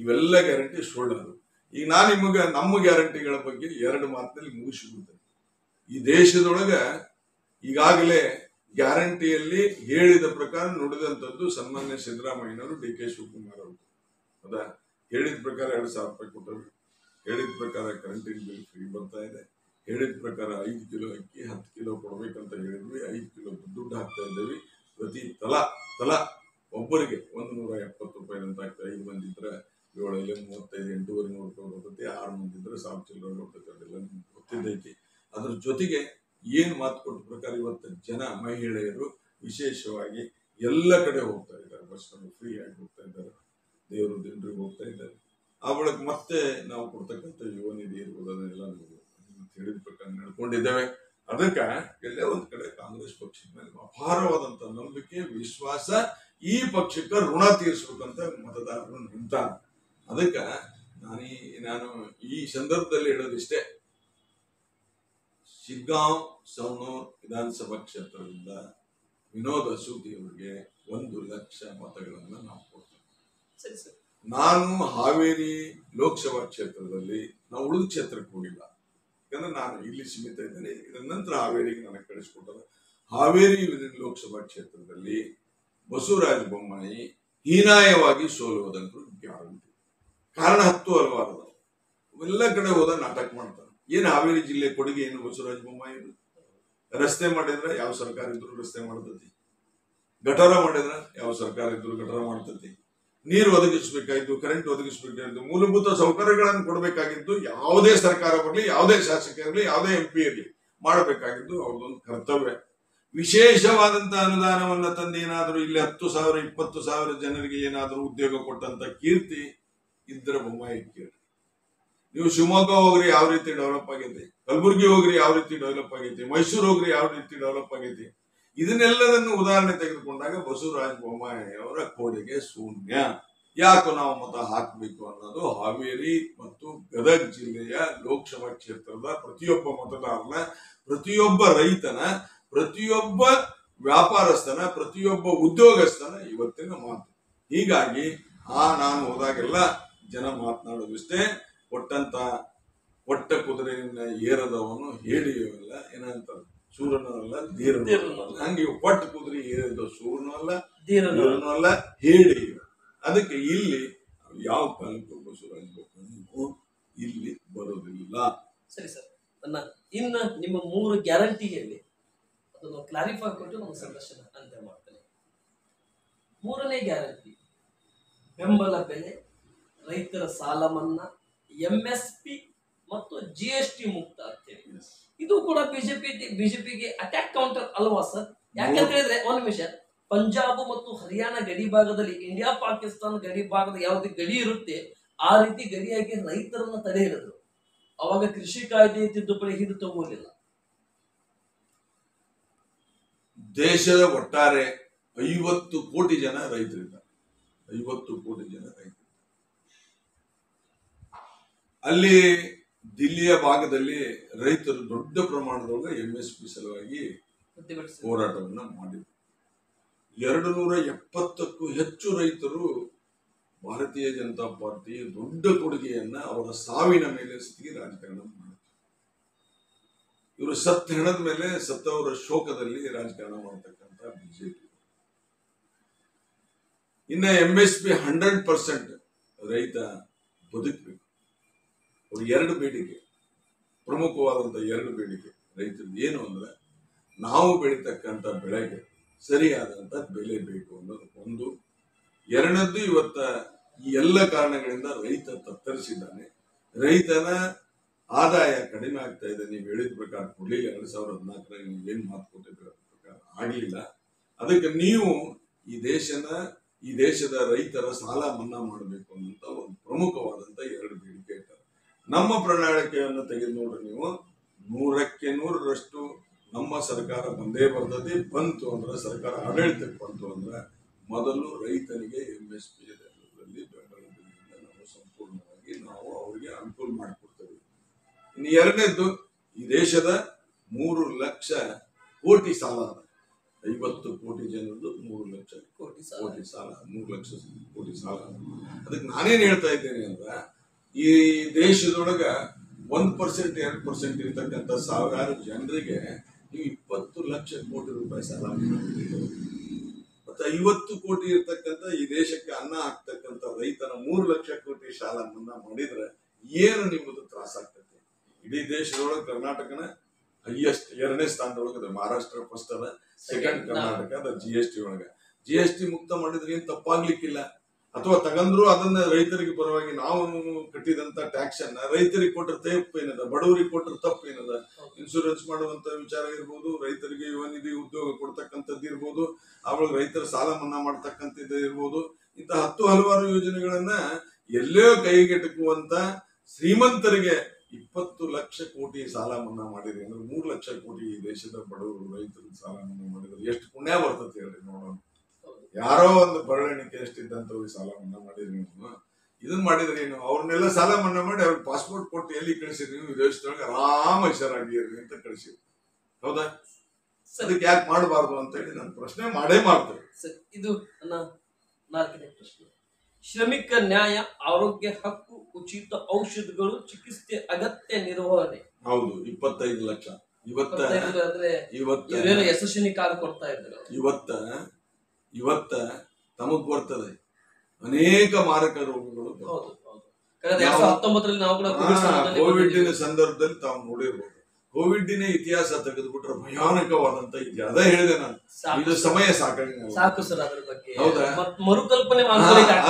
ಇವೆಲ್ಲ ಗ್ಯಾರಂಟಿ ಸುಳ್ಳದು. ಈಗ ನಾನು ನಿಮಗೆ ನಮ್ಮ ಗ್ಯಾರಂಟಿಗಳ ಬಗ್ಗೆ 2 ಮಾತಿನಲ್ಲಿ ಮುಗಿಸಿಬಿಡ್ತೇನೆ. ಈ ದೇಶದೊಳಗ ಈಗಾಗಲೇ ಗ್ಯಾರಂಟಿಯಲ್ಲಿ ಹೇಳಿದ ಪ್ರಕಾರ ನುಡಿದಂಥದ್ದು ಸನ್ಮಾನ್ಯ ಸಿದ್ದರಾಮಯ್ಯನವರು, ಡಿ ಕೆ ಶಿವಕುಮಾರ್ ಅವರು. ಅದ ಹೇಳಿದ ಪ್ರಕಾರ 2,000 ರೂಪಾಯಿ ಕೊಟ್ಟರು, ಹೇಳಿದ ಪ್ರಕಾರ ಕರೆಂಟಿನ ಬಿಲ್ ಫ್ರೀ ಬರ್ತಾ ಇದೆ, ಹೇಳಿದ ಪ್ರಕಾರ 5 ಕಿಲೋ ಅಕ್ಕಿ 10 ಕಿಲೋ ಕೊಡ್ಬೇಕಂತ ಹೇಳಿದ್ವಿ, 5 ಕಿಲೋ ದುಡ್ಡು ಹಾಕ್ತಾ ಇದ್ದೇವೆ. ಪ್ರತಿ ತಲಾ ಒಬ್ಬರಿಗೆ 170 ರೂಪಾಯಿ ಅಂತ ಆಗ್ತದೆ. 5 ಮಂದಿ ಇದ್ರೆ 7 35 8,500 ರೂಪಾಯಿ ಬರ್ತೈತಿ, 6 ಮಂದಿ ಇದ್ರೆ 1,000 ಚಿಲ್ಲರೆ ಬರ್ತೈತಿ. ಅದೆಲ್ಲ ನಿಮ್ಗೆ ಗೊತ್ತಿದ್ದೈತಿ. ಅದ್ರ ಜೊತೆಗೆ ಏನ್ ಮಾತು ಕೊಟ್ಟ ಪ್ರಕಾರ ಇವತ್ತು ಜನ ಮಹಿಳೆಯರು ವಿಶೇಷವಾಗಿ ಎಲ್ಲ ಕಡೆ ಹೋಗ್ತಾ ಇದ್ದಾರೆ, ಬಸ್ಗಳು ಫ್ರೀ ಆಗಿ ಹೋಗ್ತಾ ಇದ್ದಾರೆ, ದೇವರು ದಿನರಿಗೆ ಹೋಗ್ತಾ ಇದ್ದಾರೆ. ಆ ಬಳಿಕ ಮತ್ತೆ ನಾವು ಕೊಡ್ತಕ್ಕಂಥ ಯುವ ನಿಧಿ ಇರ್ಬೋದು, ಅದನ್ನೆಲ್ಲ ನಾವು ಹೇಳಿದ ಪ್ರಕಾರ ನಡ್ಕೊಂಡಿದ್ದೇವೆ. ಅದಕ್ಕ ಎಲ್ಲೇ ಒಂದ್ ಕಡೆ ಕಾಂಗ್ರೆಸ್ ಪಕ್ಷದ ಮೇಲೆ ಅಪಾರವಾದಂತ ನಂಬಿಕೆ, ವಿಶ್ವಾಸ, ಈ ಪಕ್ಷಕ್ಕೆ ಋಣ ತೀರಿಸ್ಬೇಕಂತ ಮತದಾರರು ನಿಂತಾರ. ಅದಕ್ಕ ನಾನು ಈ ಸಂದರ್ಭದಲ್ಲಿ ಹೇಳೋದಿಷ್ಟೇ, ಶಿಗ್ಗಾಂವ್ ಸವಣೂರ್ ವಿಧಾನಸಭಾ ಕ್ಷೇತ್ರದಿಂದ ವಿನೋದ ಸೂಟಿ ಅವರಿಗೆ 1 ಲಕ್ಷ ಮತಗಳನ್ನ ನಾವು ಕೊಡ್ತೇವೆ. ಸರಿ ಸರ್, ನಾನು ಹಾವೇರಿ ಲೋಕಸಭಾ ಕ್ಷೇತ್ರದಲ್ಲಿ ನಾವು ಉಳಿದ ಕ್ಷೇತ್ರಕ್ಕೆ ಹೋಗಿಲ್ಲ, ಯಾಕಂದ್ರೆ ನಾನು ಇಲ್ಲಿ ಸೀಮಿತ ಇದ್ದೇನೆ. ಇದರ ನಂತರ ಹಾವೇರಿಗೆ ನನಗೆ ಕಳಿಸ್ಕೊಟ್ಟರು. ಹಾವೇರಿ ಲೋಕಸಭಾ ಕ್ಷೇತ್ರದಲ್ಲಿ ಬಸವರಾಜ ಬೊಮ್ಮಾಯಿ ಹೀನಾಯವಾಗಿ ಸೋಲುವುದಂತೂ ಗ್ಯಾರಂಟಿ. ಕಾರಣ 10 ಹಲವಾರು ಎಲ್ಲ ಕಡೆ ಹೋದ ನಾಟಕ ಮಾಡ್ತಾರೆ. ಏನು ಹಾವೇರಿ ಜಿಲ್ಲೆ ಕೊಡುಗೆ ಏನು ಬಸವರಾಜ ಬೊಮ್ಮಾಯಿ? ರಸ್ತೆ ಮಾಡಿದ್ರೆ ಯಾವ ಸರ್ಕಾರ ಇದ್ರು ರಸ್ತೆ ಮಾಡ್ತತಿ, ಗಟಾರ ಮಾಡಿದ್ರೆ ಯಾವ ಸರ್ಕಾರ ಇದ್ರು ಗಟಾರ ಮಾಡ್ತತಿ, ನೀರು ಒದಗಿಸಬೇಕಾಗಿದ್ದು, ಕರೆಂಟ್ ಒದಗಿಸಬೇಕಾಗಿದ್ದು, ಮೂಲಭೂತ ಸೌಕರ್ಯಗಳನ್ನು ಕೊಡಬೇಕಾಗಿದ್ದು ಯಾವುದೇ ಸರ್ಕಾರ ಬರಲಿ, ಯಾವುದೇ ಶಾಸಕ ಇರಲಿ, ಯಾವುದೇ MP ಇರಲಿ ಮಾಡಬೇಕಾಗಿದ್ದು ಅವ್ರದೊಂದು ಕರ್ತವ್ಯ. ವಿಶೇಷವಾದಂತಹ ಅನುದಾನವನ್ನ ತಂದು ಏನಾದರೂ ಇಲ್ಲಿ 10,000 20,000 ಜನರಿಗೆ ಏನಾದರೂ ಉದ್ಯೋಗ ಕೊಟ್ಟಂತ ಕೀರ್ತಿ ಇದ್ರ ಬೊಮ್ಮಾಯಿ ಕೇಳಿ. ನೀವು ಶಿವಮೊಗ್ಗ ಹೋಗ್ರಿ ಯಾವ ರೀತಿ ಡೆವಲಪ್ ಆಗೈತಿ, ಕಲಬುರಗಿ ಹೋಗ್ರಿ ಯಾವ ರೀತಿ ಡೆವಲಪ್ ಆಗೈತಿ, ಮೈಸೂರು ಹೋಗ್ರಿ ಯಾವ ರೀತಿ ಡೆವಲಪ್ ಆಗೈತಿ. ಇದನ್ನೆಲ್ಲದನ್ನು ಉದಾಹರಣೆ ತೆಗೆದುಕೊಂಡಾಗ ಬಸವರಾಜ ಬೊಮ್ಮಾಯಿ ಅವರ ಕೊಡುಗೆ ಶೂನ್ಯ. ಯಾಕೆ ನಾವು ಮತ ಹಾಕಬೇಕು ಅನ್ನೋದು ಹಾವೇರಿ ಮತ್ತು ಗದಗ ಜಿಲ್ಲೆಯ ಲೋಕಸಭಾ ಕ್ಷೇತ್ರದ ಪ್ರತಿಯೊಬ್ಬ ಮತದಾರನ, ಪ್ರತಿಯೊಬ್ಬ ರೈತನ, ಪ್ರತಿಯೊಬ್ಬ ವ್ಯಾಪಾರಸ್ಥನ, ಪ್ರತಿಯೊಬ್ಬ ಉದ್ಯೋಗಸ್ಥನ ಇವತ್ತಿನ ಮಾತು. ಹೀಗಾಗಿ ನಾನು ಹೋದಾಗೆಲ್ಲ ಜನ ಮಾತನಾಡೋದಿಷ್ಟೇ, ಕೊಟ್ಟ ಕುದುರೆಯನ್ನ ಏರದವನು ಹೇಳಿಯವಲ್ಲ, ಏನಂತಾರೆ ಸೂರ್ಯನಲ್ಲ ಧೀರನಲ್ಲ. ಹಂಗೆ ಕೊಟ್ಟ ಕುದುರೆ ಏರಿದ ಸೂರ್ಯನೂ ಅಲ್ಲ ಧೀರನೂ ಅಲ್ಲ, ಹೇಳಿಯು. ಅದಕ್ಕೆ ಇಲ್ಲಿ ಯಾವ ಕಾಲಕ್ಕೂ ಬಸವರಾಜ ಬೊಮ್ಮಾಯಿ ಇಲ್ಲಿ ಬರೋದಿಲ್ಲ. ಸರಿ ಸರ್, ಇನ್ನು ನಿಮ್ಮ 3 ಗ್ಯಾರಂಟಿ ಹೇಳಿ, ಅದನ್ನು ಕ್ಲಾರಿಫೈ ಕೊಟ್ಟು ನಮ್ಮ ಸಂದರ್ಶನ ಅಂತ್ಯ ಮಾಡ್ತೇನೆ. 3ನೇ ಗ್ಯಾರಂಟಿ ಬೆಂಬಲ ಬೆಲೆ, ರೈತರ ಸಾಲ ಮನ್ನಾ, MSP ಮತ್ತು GST ಮುಕ್ತ ಅಂತೇಳಿ. ಇದು ಕೂಡ ಬಿಜೆಪಿಗೆ ಅಟ್ಯಾಕ್ ಕೌಂಟರ್ ಅಲ್ವಾ ಸರ್? ಯಾಕಂತ ಹೇಳಿದ್ರೆ, ಒಂದು ನಿಮಿಷ, ಪಂಜಾಬ್ ಮತ್ತು ಹರಿಯಾಣ ಗಡಿ ಭಾಗದಲ್ಲಿ ಇಂಡಿಯಾ ಪಾಕಿಸ್ತಾನ ಗಡಿ ಭಾಗದ ಯಾವುದೇ ಗಡಿ ಇರುತ್ತೆ ಆ ರೀತಿ ಗಡಿಯಾಗಿ ರೈತರನ್ನ ತಡೆ ಹಿಡಿದ್ರು. ಅವಾಗ ಕೃಷಿ ಕಾಯ್ದೆ ತಿದ್ದುಪಡಿ ಇದು ತಗೋಲಿಲ್ಲ. ದೇಶದ ಒಟ್ಟಾರೆ 50 ಕೋಟಿ ಜನ ರೈತರಿದ್ದಾರೆ, 50 ಕೋಟಿ ಜನ ರೈತರು. ಅಲ್ಲಿ ದಿಲ್ಲಿಯ ಭಾಗದಲ್ಲಿ ರೈತರು ದೊಡ್ಡ ಪ್ರಮಾಣದೊಳಗೆ MSP ಸಲುವಾಗಿ ಹೋರಾಟವನ್ನ ಮಾಡಿದರು. 270ಕ್ಕೂ ಹೆಚ್ಚು ರೈತರು ಭಾರತೀಯ ಜನತಾ ಪಾರ್ಟಿ ದೊಡ್ಡ ಕೊಡುಗೆಯನ್ನ ಅವರ ಸಾವಿನ ಮೇಲೆ ಸ್ಥಿತಿ ರಾಜಕಾರಣ ಮಾಡಿದ್ರು. ಇವರು ಸತ್ತ ಹೆಣದ ಮೇಲೆ ಸತ್ತವರ ಶೋಕದಲ್ಲಿ ರಾಜಕಾರಣ ಮಾಡತಕ್ಕಂತ ಬಿಜೆಪಿ. ಇನ್ನ MSP 100% ರೈತ ಬದುಕಬೇಕು. ಅವ್ರ ಎರಡು ಬೇಡಿಕೆ, ಪ್ರಮುಖವಾದಂತ ಎರಡು ಬೇಡಿಕೆ ರೈತರದ್ದು ಏನು ಅಂದ್ರೆ, ನಾವು ಬೆಳೀತಕ್ಕಂಥ ಬೆಳೆಗೆ ಸರಿಯಾದಂತ ಬೆಲೆ ಬೇಕು ಅನ್ನೋದು ಒಂದು. ಎರಡನೇದ್ದು, ಇವತ್ತ ಈ ಎಲ್ಲ ಕಾರಣಗಳಿಂದ ರೈತ ತತ್ತರಿಸಿದ್ದಾನೆ. ರೈತನ ಆದಾಯ ಕಡಿಮೆ ಆಗ್ತಾ ಇದೆ. ನೀವು ಹೇಳಿದ ಪ್ರಕಾರ ಕೊಡ್ಲಿಲ್ಲ. 2014 ನೀವು ಏನ್ ಮಾತು ಕೊಟ್ಟಿದ್ರ ಪ್ರಕಾರ ಆಗ್ಲಿಲ್ಲ. ಅದಕ್ಕೆ ನೀವು ಈ ದೇಶದ ರೈತರ ಸಾಲ ಮನ್ನಾ ಮಾಡಬೇಕು ಅನ್ನೋಂತ ಒಂದು ಪ್ರಮುಖವಾದಂತ ಎರಡು ಬೇಡಿಕೆ ಇರ್ತಾರೆ. ನಮ್ಮ ಪ್ರಣಾಳಿಕೆಯನ್ನು ತೆಗೆದು ನೋಡ್ರಿ ನೀವು, 100ಕ್ಕೆ 100ರಷ್ಟು ನಮ್ಮ ಸರ್ಕಾರ ಬಂದೇ ಬರ್ತದೆ. ಬಂತು ಅಂದ್ರೆ, ಸರ್ಕಾರ ಆಡಳಿತಕ್ಕೆ ಬಂತು ಅಂದ್ರೆ, ಮೊದಲು ರೈತನಿಗೆ MSP ಬೆಂಬಲ ಬೆಲೆಯಿಂದ ನಾವು ಸಂಪೂರ್ಣವಾಗಿ ನಾವು ಅವರಿಗೆ ಅನುಕೂಲ ಮಾಡಿಕೊಡ್ತೇವೆ. ಇನ್ನು ಎರಡನೇದ್ದು, ಈ ದೇಶದ 3 ಲಕ್ಷ ಕೋಟಿ ಸಾಲ ಅದ. 50 ಕೋಟಿ ಜನರದ್ದು 3 ಲಕ್ಷ ಕೋಟಿ ಸಾಲ, 3 ಲಕ್ಷ ಕೋಟಿ ಸಾಲ. ಅದಕ್ಕೆ ನಾನೇನ್ ಹೇಳ್ತಾ ಇದ್ದೇನೆ ಅಂದ್ರೆ, ಈ ದೇಶದೊಳಗ 1% 2% ಇರ್ತಕ್ಕಂಥ ಸಾವಿರಾರು ಜನರಿಗೆ ನೀವು 20 ಲಕ್ಷ ಕೋಟಿ ರೂಪಾಯಿ ಸಾಲ ಮಾಡಿದ್ದೀರಿ. ಮತ್ತೆ 50 ಕೋಟಿ ಇರ್ತಕ್ಕಂಥ ಈ ದೇಶಕ್ಕೆ ಅನ್ನ ಹಾಕ್ತಕ್ಕಂಥ ರೈತನ 3 ಲಕ್ಷ ಕೋಟಿ ಸಾಲ ಮನ್ನಾ ಮಾಡಿದ್ರೆ ಏನು ನಿಮ್ಮದು ತ್ರಾಸ ಆಗ್ತದೆ? ಇಡೀ ದೇಶದೊಳಗೆ ಕರ್ನಾಟಕನ ಹೈಯೆಸ್ಟ್ 2ನೇ ಸ್ಥಾನದೊಳಗದ. ಮಹಾರಾಷ್ಟ್ರ ಫಸ್ಟ್ ಅದ, ಸೆಕೆಂಡ್ ಕರ್ನಾಟಕ ಅದ GST ಒಳಗ. GST ಮುಕ್ತ ಮಾಡಿದ್ರೆ ಏನ್ ತಪ್ಪಾಗ್ಲಿಕ್ಕಿಲ್ಲ. ಅಥವಾ ತಗಂದ್ರು ಅದನ್ನ ರೈತರಿಗೆ ಪರವಾಗಿ ನಾವು ಕಟ್ಟಿದಂತ ಟ್ಯಾಕ್ಸ್ ಅನ್ನ ರೈತರಿಗೆ ಕೊಟ್ಟರೆ ತಪ್ಪು ಏನದ, ಬಡವರಿಗೆ ಕೊಟ್ಟರೆ ತಪ್ಪು ಏನದ? ಇನ್ಶೂರೆನ್ಸ್ ಮಾಡುವಂತ ವಿಚಾರ ಇರ್ಬೋದು, ರೈತರಿಗೆ ಯುವ ನಿಧಿ ಉದ್ಯೋಗ ಕೊಡ್ತಕ್ಕಂಥದ್ದು ಇರ್ಬೋದು, ಆವಾಗ ರೈತರ ಸಾಲ ಮನ್ನಾ ಮಾಡ್ತಕ್ಕಂಥದ್ದು ಇರ್ಬೋದು. ಇಂತ ಹಲವಾರು ಯೋಜನೆಗಳನ್ನ ಎಲ್ಲೋ ಕೈಗೆಟಕುವಂತ ಶ್ರೀಮಂತರಿಗೆ 20 ಲಕ್ಷ ಕೋಟಿ ಸಾಲ ಮನ್ನಾ ಮಾಡಿದ್ರಿ ಅಂದ್ರೆ 3 ಲಕ್ಷ ಕೋಟಿ ಈ ದೇಶದ ಬಡವರು ರೈತರು ಸಾಲ ಮನ್ನಾ ಮಾಡಿದ್ರೆ ಎಷ್ಟು ಪುಣ್ಯ ಬರ್ತದೆ ಹೇಳ್ರಿ ನೋಡೋಣ. ಯಾರೋ ಒಂದು ಬರವಣಿಗೆ ಎಷ್ಟಿದ್ದಂತವ್ರಿಗೆ ಸಾಲ ಮನ್ನಾ ಮಾಡಿದ್ರಿ ನೀವು. ಇದನ್ ಮಾಡಿದ್ರಿ ಏನು? ಅವ್ರನ್ನೆಲ್ಲ ಸಾಲ ಮನ್ನಾ ಮಾಡಿ ಅವ್ರಿಗೆ ಪಾಸ್ಪೋರ್ಟ್ ಕೊಟ್ಟು ಎಲ್ಲಿ ಕಳಿಸಿದ್ರಿ? ನೀವು ವಿದೇಶದೊಳಗೆ ಆರಾಮ ಹುಷಾರಾಗಿರ್ರಿ ಅಂತ ಕಳಿಸಿದ್ರಿ. ಹೌದಾ? ಅದಕ್ಕೆ ಯಾಕೆ ಮಾಡಬಾರ್ದು ಅಂತ ಹೇಳಿ ನಾನು ಪ್ರಶ್ನೆ ಮಾಡೇ ಮಾಡ್ತೇವೆ. ಇದು ನನ್ನ 4ನೇ ಪ್ರಶ್ನೆ. ಶ್ರಮಿಕ ನ್ಯಾಯ, ಆರೋಗ್ಯ ಹಕ್ಕು, ಉಚಿತ ಔಷಧಗಳು, ಚಿಕಿತ್ಸೆ ಅಗತ್ಯ ನಿರ್ವಹಣೆ. ಹೌದು, 25 ಲಕ್ಷ ಇವತ್ತ ಯಶಸ್ವಿನಿ ಕಾರ್ಡ್ ಕೊಡ್ತಾ ಇದ್ರು. ಇವತ್ತ ತಮಗ್ ಬರ್ತದೆ ಅನೇಕ ಮಾರಕ ರೋಗಗಳು. ಕೋವಿಡ್ ಸಂದರ್ಭದಲ್ಲಿ ತಾವು ನೋಡಿರ್ಬೋದು. ಕೋವಿಡ್ನ ಇತಿಹಾಸ ತೆಗೆದುಬಿಟ್ರೆ ಭಯಾನಕವಾದಂತ ಇತಿಹಾಸ. ಅದೇ ಹೇಳಿದೆ ನಾನು, ಇದು ಸಮಯ ಸಾಕು ಸರ್ ಅದ್ರ ಬಗ್ಗೆ. ಹೌದಾ? ಮರುಕಲ್ಪನೆ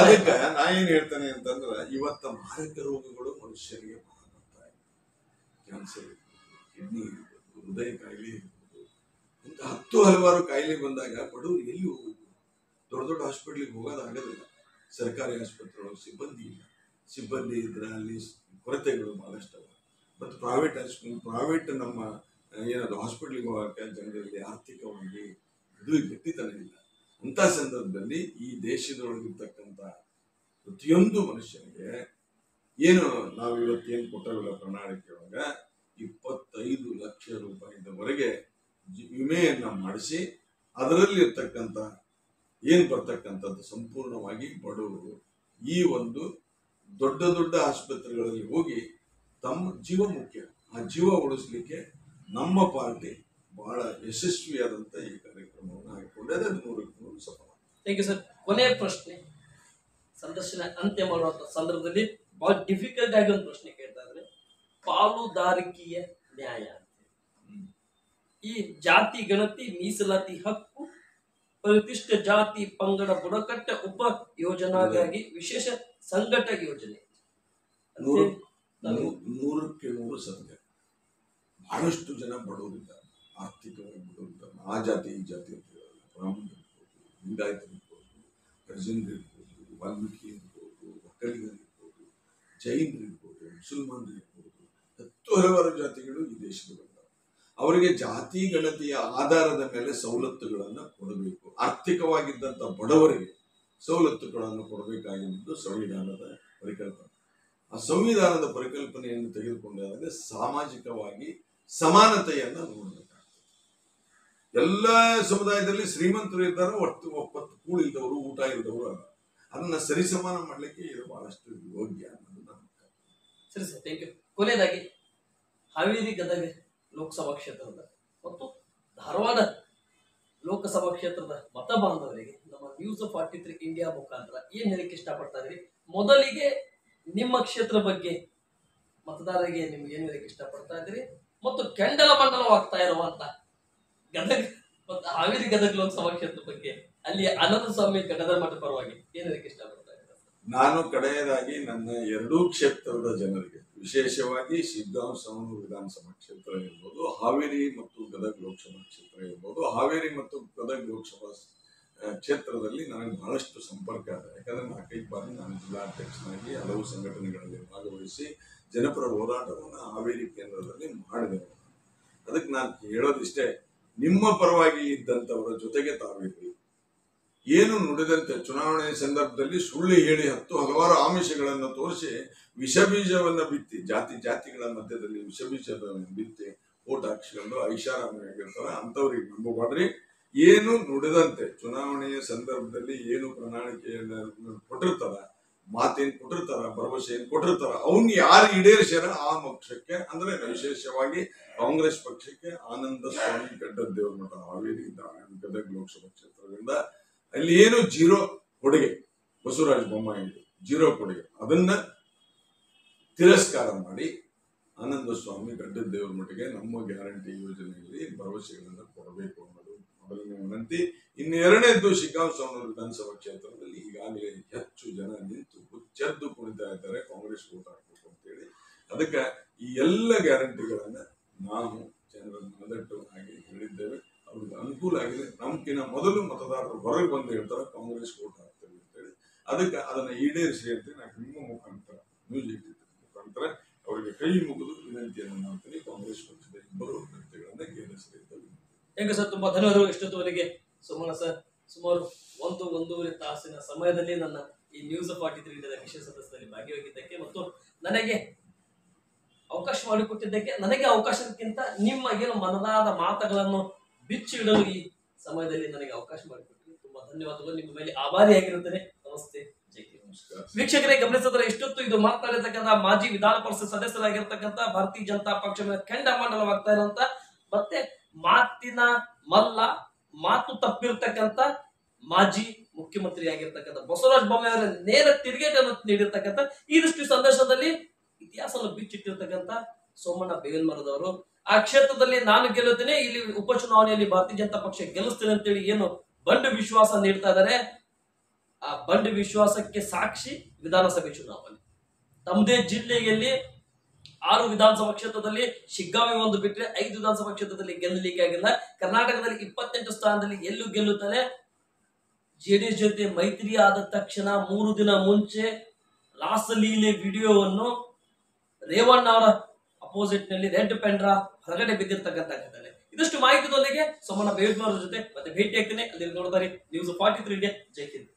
ಅದಕ್ಕೆ ನಾ ಏನ್ ಹೇಳ್ತೇನೆ ಅಂತಂದ್ರೆ, ಇವತ್ತ ಮಾರಕ ರೋಗಗಳು ಮನುಷ್ಯರಿಗೆ ಬಹಳ ಬರ್ತಾ ಇದೆ. ಕ್ಯಾನ್ಸರ್ ಇರ್ಬೋದು, ಕಿಡ್ನಿ ಇರ್ಬೋದು, ಹೃದಯ ಕಾಯಿಲೆ ಇರ್ಬೋದು, ಇಂತ ಹಲವಾರು ಕಾಯಿಲೆ ಬಂದಾಗ ಬಡವರು ಎಲ್ಲಿ ಹೋಗುದು? ದೊಡ್ಡ ಹಾಸ್ಪಿಟ್ಲಿಗೆ ಹೋಗೋದಾಗೋದಿಲ್ಲ. ಸರ್ಕಾರಿ ಆಸ್ಪತ್ರೆ ಒಳಗೆ ಸಿಬ್ಬಂದಿ ಇದ್ರೆ ಅಲ್ಲಿ ಕೊರತೆಗಳು ಬಹಳಷ್ಟು. ಮತ್ತು ಪ್ರೈವೇಟ್ ನಮ್ಮ ಏನದು ಹಾಸ್ಪಿಟ್ಲಿಗೆ ಹೋಗಕ್ಕೆ ಜನರಲ್ಲಿ ಆರ್ಥಿಕವಾಗಿ ಇದು ಗಟ್ಟಿತನ ಇಲ್ಲ. ಅಂತ ಸಂದರ್ಭದಲ್ಲಿ ಈ ದೇಶದೊಳಗಿರ್ತಕ್ಕಂಥ ಪ್ರತಿಯೊಂದು ಮನುಷ್ಯನಿಗೆ ಏನು ನಾವು ಇವತ್ತೇನು ಕೊಟ್ಟವಿಲ್ಲ ಪ್ರಣಾಳಿಕೆ ಒಳಗ 25 ಲಕ್ಷ ರೂಪಾಯಿವರೆಗೆ ವಿಮೆಯನ್ನ ಮಾಡಿಸಿ ಅದರಲ್ಲಿ ಇರ್ತಕ್ಕಂಥ ಏನ್ ಬರ್ತಕ್ಕಂಥದ್ದು ಸಂಪೂರ್ಣವಾಗಿ ಬಡವರು ಈ ಒಂದು ದೊಡ್ಡ ಆಸ್ಪತ್ರೆಗಳಲ್ಲಿ ಹೋಗಿ ತಮ್ಮ ಜೀವ ಮುಖ್ಯ, ಆ ಜೀವ ಉಳಿಸ್ಲಿಕ್ಕೆ ನಮ್ಮ ಪಾರ್ಟಿ ಬಹಳ ಯಶಸ್ವಿಯಾದಂತ ಈ ಕಾರ್ಯಕ್ರಮವನ್ನು ಹಾಕಿಕೊಂಡೆ. ಅದು 100ಕ್ಕೆ 100 ಸಫಲ. Thank you sir. ಕೊನೆಯ ಪ್ರಶ್ನೆ, ಸಂದರ್ಶನ ಅಂತ್ಯ ಮಾಡುವಂತ ಸಂದರ್ಭದಲ್ಲಿ ಬಹಳ ಡಿಫಿಕಲ್ಟ್ ಆಗಿ ಒಂದು ಪ್ರಶ್ನೆ ಕೇಳ್ತಾ ಇದ್ರೆ, ಪಾಲುದಾರಿಕೆಯ ನ್ಯಾಯ. ಈ ಜಾತಿ ಗಣತಿ, ಮೀಸಲಾತಿ ಹಕ್ಕು, ಪರಿಶಿಷ್ಟ ಜಾತಿ ಪಂಗಡ ಬುಡಕಟ್ಟ ಉಪ ಯೋಜನಾಗಾಗಿ ವಿಶೇಷ ಸಂಘಟಕ ಯೋಜನೆ. 100ಕ್ಕೆ 100 ಸತ್ಯ. ಬಹಳಷ್ಟು ಜನ ಬಡವರಿದ್ದಾರೆ, ಆರ್ಥಿಕವಾಗಿ ಬಡವರಿದ್ದಾರೆ. ಆ ಜಾತಿ ಈ ಜಾತಿ ಅಂತ ಹೇಳಲ್ಲ. ಬ್ರಾಹ್ಮಣ ಇರ್ಬೋದು, ಲಿಂಗಾಯತ ಇರ್ಬೋದು, ಹರಿಜನರು ಇರ್ಬೋದು, ವಾಲ್ಮೀಕಿ ಇರ್ಬೋದು, ಒಕ್ಕಲಿಗರು ಇರ್ಬೋದು, ಜೈನರು ಇರ್ಬೋದು, ಮುಸಲ್ಮಾನರು ಇರ್ಬೋದು, ಹಲವಾರು ಜಾತಿಗಳು ಈ ದೇಶದಲ್ಲಿ. ಅವರಿಗೆ ಜಾತಿ ಗಣತಿಯ ಆಧಾರದ ಮೇಲೆ ಸವಲತ್ತುಗಳನ್ನು ಕೊಡಬೇಕು. ಆರ್ಥಿಕವಾಗಿದ್ದಂಥ ಬಡವರಿಗೆ ಸವಲತ್ತುಗಳನ್ನು ಕೊಡಬೇಕಾಗಿರುವುದು ಸಂವಿಧಾನದ ಪರಿಕಲ್ಪನೆ. ಆ ಸಂವಿಧಾನದ ಪರಿಕಲ್ಪನೆಯನ್ನು ತೆಗೆದುಕೊಂಡಾಗ ಸಾಮಾಜಿಕವಾಗಿ ಸಮಾನತೆಯನ್ನ ನೋಡಬೇಕಾಗ್ತದೆ. ಎಲ್ಲ ಸಮುದಾಯದಲ್ಲಿ ಶ್ರೀಮಂತರು ಇದ್ದಾರೆ, ಒಪ್ಪತ್ತು ಕೂಳಿಲ್ದವರು, ಊಟ ಇಲ್ದವರು ಅಲ್ಲ. ಅದನ್ನ ಸರಿಸಮಾನ ಮಾಡ್ಲಿಕ್ಕೆ ಇದು ಬಹಳಷ್ಟು ಯೋಗ್ಯ ಅನ್ನೋದು ನನ್ನ ಸರಿ ಸರ್, ಥ್ಯಾಂಕ್ ಯು. ಕೊನೆಯದಾಗಿ ಹಾವೇರಿ ಗದಗ ಲೋಕಸಭಾ ಕ್ಷೇತ್ರದ ಮತ್ತು ಧಾರವಾಡ ಲೋಕಸಭಾ ಕ್ಷೇತ್ರದ ಮತ ಬಾಂಧವರಿಗೆ ನಮ್ಮ News43 ಇಂಡಿಯಾ ಮುಖಾಂತರ ಏನ್ ಹೇಳಿಕ್ಕೆ ಇಷ್ಟಪಡ್ತಾ ಇದ್ರಿ? ಮೊದಲಿಗೆ ನಿಮ್ಮ ಕ್ಷೇತ್ರ ಬಗ್ಗೆ ಮತದಾರರಿಗೆ ನಿಮ್ಗೆ ಏನ್ ಹೇಳಿಕ್ಕೆ ಇಷ್ಟಪಡ್ತಾ ಇದ್ರಿ ಮತ್ತು ಕೆಂಡಲ ಮಂಡಲವಾಗ್ತಾ ಇರುವಂತ ಗದಗ ಮತ್ತು ಹಾವೇರಿ ಗದಗ ಲೋಕಸಭಾ ಕ್ಷೇತ್ರ ಬಗ್ಗೆ ಅಲ್ಲಿ ಅನಂತ ಸ್ವಾಮಿ ಗಡದರ ಮಠ ಪರವಾಗಿ ಏನ್ ಹೇಳಿಕ್ಕೆ ಇಷ್ಟಪಡ್ತಾ ಇದ್ದೀರಾ? ನಾನು ಕಡೆಯದಾಗಿ ನನ್ನ ಎರಡೂ ಕ್ಷೇತ್ರದ ಜನರಿಗೆ, ವಿಶೇಷವಾಗಿ ಶಿಗ್ಗಾಂವ್ ಸವಣೂರು ವಿಧಾನಸಭಾ ಕ್ಷೇತ್ರ ಇರ್ಬೋದು, ಹಾವೇರಿ ಮತ್ತು ಗದಗ ಲೋಕಸಭಾ ಕ್ಷೇತ್ರ ಇರ್ಬೋದು. ಹಾವೇರಿ ಮತ್ತು ಗದಗ ಲೋಕಸಭಾ ಕ್ಷೇತ್ರದಲ್ಲಿ ನನಗೆ ಬಹಳಷ್ಟು ಸಂಪರ್ಕ ಇದೆ. ಯಾಕಂದ್ರೆ 4-5 ಬಾರಿ ನಾನು ಜಿಲ್ಲಾಧ್ಯಕ್ಷನಾಗಿ ಹಲವು ಸಂಘಟನೆಗಳಲ್ಲಿ ಭಾಗವಹಿಸಿ ಜನಪರ ಹೋರಾಟವನ್ನು ಹಾವೇರಿ ಕೇಂದ್ರದಲ್ಲಿ ಮಾಡಿದೆವು. ಅದಕ್ಕೆ ನಾನು ಹೇಳೋದಿಷ್ಟೇ, ನಿಮ್ಮ ಪರವಾಗಿ ಇದ್ದಂಥವರ ಜೊತೆಗೆ ತಾವಿರ್ರಿ. ಏನು ನುಡಿದಂತೆ ಚುನಾವಣೆ ಸಂದರ್ಭದಲ್ಲಿ ಸುಳ್ಳು ಹೇಳಿ ಹಲವಾರು ಆಮಿಷಗಳನ್ನು ತೋರಿಸಿ ವಿಷಬೀಜವನ್ನ ಬಿತ್ತಿ, ಜಾತಿಗಳ ಮಧ್ಯದಲ್ಲಿ ವಿಷಬೀಜದ ಬಿತ್ತಿ ಓಟ್ ಹಾಕಿಸ್ಕೊಂಡು ಐಷಾರಾಮಿಯಾಗಿರ್ತಾರ. ಅಂಥವ್ರಿಗೆ ನಂಬಬಾಡ್ರಿ. ಏನು ನುಡಿದಂತೆ ಚುನಾವಣೆಯ ಸಂದರ್ಭದಲ್ಲಿ ಏನು ಪ್ರಣಾಳಿಕೆಯನ್ನು ಕೊಟ್ಟಿರ್ತಾರ, ಮಾತೇನ್ ಕೊಟ್ಟಿರ್ತಾರ, ಭರವಸೆ ಏನ್ ಕೊಟ್ಟಿರ್ತಾರ, ಅವನ್ ಯಾರು ಈಡೇರಿಸ್ಯಾರ ಆ ಪಕ್ಷಕ್ಕೆ, ಅಂದ್ರೆ ವಿಶೇಷವಾಗಿ ಕಾಂಗ್ರೆಸ್ ಪಕ್ಷಕ್ಕೆ ಆನಂದ ಸ್ವಾಮಿ ಗಡ್ಡದೇವ್ರ ಮಠ ಹಾವೇರಿ ಗದಗ ಲೋಕಸಭಾ ಕ್ಷೇತ್ರದಿಂದ ಅಲ್ಲಿ ಏನು ಜೀರೋ ಕೊಡುಗೆ ಬಸವರಾಜ ಬೊಮ್ಮಾಯಿ ಜೀರೋ ಕೊಡುಗೆ, ಅದನ್ನ ತಿರಸ್ಕಾರ ಮಾಡಿ ಆನಂದ ಸ್ವಾಮಿ ಗಡ್ಡದೇವ್ರ ಮಟ್ಟಿಗೆ ನಮ್ಮ ಗ್ಯಾರಂಟಿ ಯೋಜನೆಯಲ್ಲಿ ಭರವಸೆಗಳನ್ನು ಕೊಡಬೇಕು ಅನ್ನೋದು ಮೊದಲನೇ ವಿನಂತಿ. ಇನ್ನು ಎರಡನೇದ್ದು ಶಿಗ್ಗಾಂವ್ ಸವಣೂರು ವಿಧಾನಸಭಾ ಕ್ಷೇತ್ರದಲ್ಲಿ ಈಗಾಗಲೇ ಹೆಚ್ಚು ಜನ ನಿಂತು ಹುಚ್ಚೆದ್ದು ಕುಣಿತಾ ಇದ್ದಾರೆ ಕಾಂಗ್ರೆಸ್ ಓಟ್ ಹಾಕಬೇಕು ಅಂತೇಳಿ. ಅದಕ್ಕೆ ಈ ಎಲ್ಲ ಗ್ಯಾರಂಟಿಗಳನ್ನ ನಾವು ಜನರ ಮನದಟ್ಟು ಆಗಿ ಹೇಳಿದ್ದೇವೆ. ಅವ್ರಿಗೆ ಅನುಕೂಲ ಆಗಿದೆ. ನಮ್ಕಿನ ಮೊದಲು ಮತದಾರರು ಹೊರಗೆ ಬಂದು ಹೇಳ್ತಾರೆ ಕಾಂಗ್ರೆಸ್ ಓಟ್ ಹಾಕ್ತೇವೆ ಅಂತೇಳಿ. ಅದಕ್ಕೆ ಅದನ್ನ ಈಡೇರಿಸಿ ಅಂತ ನಾನು ನಿಮ್ಮ ಮುಖಾಂತರ ಮ್ಯೂಸಿಕ್ ಮುಖಾಂತರ ಅವರಿಗೆ ಕೈ ಮುಗಿದು ವಿನಂತಿಯನ್ನು ಮಾಡ್ತೀನಿ. ಕಾಂಗ್ರೆಸ್ ಪಕ್ಷದ ಇಬ್ಬರು ಅಭ್ಯರ್ಥಿಗಳನ್ನ ಗೆಲ್ಲಿಸಲಿ ಅಂತ ವಿನಂತಿ. ಥ್ಯಾಂಕ್ ಯು ಸರ್, ತುಂಬಾ ಧನ್ಯವಾದಗಳು. ಇಷ್ಟೊತ್ತುವರೆಗೆ ಸುಮನ ಸರ್ ಸುಮಾರು 1-1.5 ತಾಸಿನ ಸಮಯದಲ್ಲಿ ನನ್ನ ಈ News43 ಇಂಡಿಯಾದ ವಿಶೇಷ ಸದಸ್ಯರಲ್ಲಿ ಭಾಗಿಯಾಗಿದ್ದಕ್ಕೆ ಮತ್ತು ನನಗೆ ಅವಕಾಶ ಮಾಡಿಕೊಟ್ಟಿದ್ದಕ್ಕೆ, ನನಗೆ ಅವಕಾಶಕ್ಕಿಂತ ನಿಮ್ಮ ಏನು ಮನದಾದ ಮಾತುಗಳನ್ನು ಬಿಚ್ಚಿಡಲು ಈ ಸಮಯದಲ್ಲಿ ನನಗೆ ಅವಕಾಶ ಮಾಡಿಕೊಟ್ಟಿದ್ದು ತುಂಬಾ ಧನ್ಯವಾದಗಳು. ನಿಮ್ಮ ಮೇಲೆ ಆಭಾರಿಯಾಗಿರುತ್ತೇನೆ. ನಮಸ್ತೆ, ಜೈ ಹಿಂದ್. ನಮಸ್ಕಾರ. ವೀಕ್ಷಕರೇ, ಗಮನಿಸಿದ್ರೆ ಇಷ್ಟೊತ್ತು ಇದು ಮಾತನಾಡಿರ್ತಕ್ಕಂಥ ಮಾಜಿ ವಿಧಾನ ಪರಿಷತ್ ಸದಸ್ಯರಾಗಿರ್ತಕ್ಕಂಥ ಭಾರತೀಯ ಜನತಾ ಪಕ್ಷದ ಕೆಂಡ ಮಂಡಲವಾಗ್ತಾ ಇರುವಂತ ಮತ್ತೆ ಮಾತಿನ ಮಲ್ಲ, ಮಾತು ತಪ್ಪಿರ್ತಕ್ಕಂಥ ಮಾಜಿ ಮುಖ್ಯಮಂತ್ರಿ ಆಗಿರ್ತಕ್ಕಂಥ ಬಸವರಾಜ ಬೊಮ್ಮಾಯಿ ಅವರ ನೇರ ತಿರುಗೇಟನ್ನು ನೀಡಿರ್ತಕ್ಕಂಥ ಈ ದೃಷ್ಟಿ ಸಂದರ್ಶನದಲ್ಲಿ ಇತಿಹಾಸವನ್ನು ಬಿಚ್ಚಿಟ್ಟಿರ್ತಕ್ಕಂಥ ಸೋಮಣ್ಣ ಬೇಗನ್ಮರದವರು ಆ ಕ್ಷೇತ್ರದಲ್ಲಿ ನಾನು ಗೆಲ್ಲುತ್ತೇನೆ, ಇಲ್ಲಿ ಉಪಚುನಾವಣೆಯಲ್ಲಿ ಭಾರತೀಯ ಜನತಾ ಪಕ್ಷ ಗೆಲ್ಲಿಸ್ತೇನೆ ಅಂತೇಳಿ ಏನು ಬಂಡು ವಿಶ್ವಾಸ ನೀಡ್ತಾ ಇದ್ದಾರೆ, ಆ ಬಂಡು ವಿಶ್ವಾಸಕ್ಕೆ ಸಾಕ್ಷಿ ವಿಧಾನಸಭೆ ಚುನಾವಣೆ. ತಮ್ಮದೇ ಜಿಲ್ಲೆಯಲ್ಲಿ 6 ವಿಧಾನಸಭಾ ಕ್ಷೇತ್ರದಲ್ಲಿ ಶಿಗ್ಗಾವಿ ಒಂದು ಬಿಟ್ಟರೆ 5 ವಿಧಾನಸಭಾ ಕ್ಷೇತ್ರದಲ್ಲಿ ಗೆಲ್ಲಲಿಕ್ಕೆ ಆಗಿಲ್ಲ. ಕರ್ನಾಟಕದಲ್ಲಿ 28 ಸ್ಥಾನದಲ್ಲಿ ಎಲ್ಲೂ ಗೆಲ್ಲುತ್ತಾನೆ. ಜೆಡಿಎಸ್ ಜೊತೆ ಮೈತ್ರಿ ಆದ ತಕ್ಷಣ 3 ದಿನ ಮುಂಚೆ ರಾಸಲೀಲೆ ವಿಡಿಯೋವನ್ನು ರೇವಣ್ಣ ಅವರ ಅಪೋಸಿಟ್ ನಲ್ಲಿ ರೆಡ್ ಪೆಂಡ್ರ ಹೊರಗಡೆ ಬಿದ್ದಿರ್ತಕ್ಕಂಥ ಘಟನೆ. ಇದಷ್ಟು ಮಾಹಿತಿದೊಂದಿಗೆ ಸೋಮಣ್ಣ ಬೇಗನ್ಮರ ಜೊತೆ ಮತ್ತೆ ಭೇಟಿ ಆಗ್ತೇನೆ. ಅಲ್ಲಿ ನೋಡ್ತಾರೆ News43 ಇಂಡಿಯಾ. ಜೈ ಹಿಂದ್.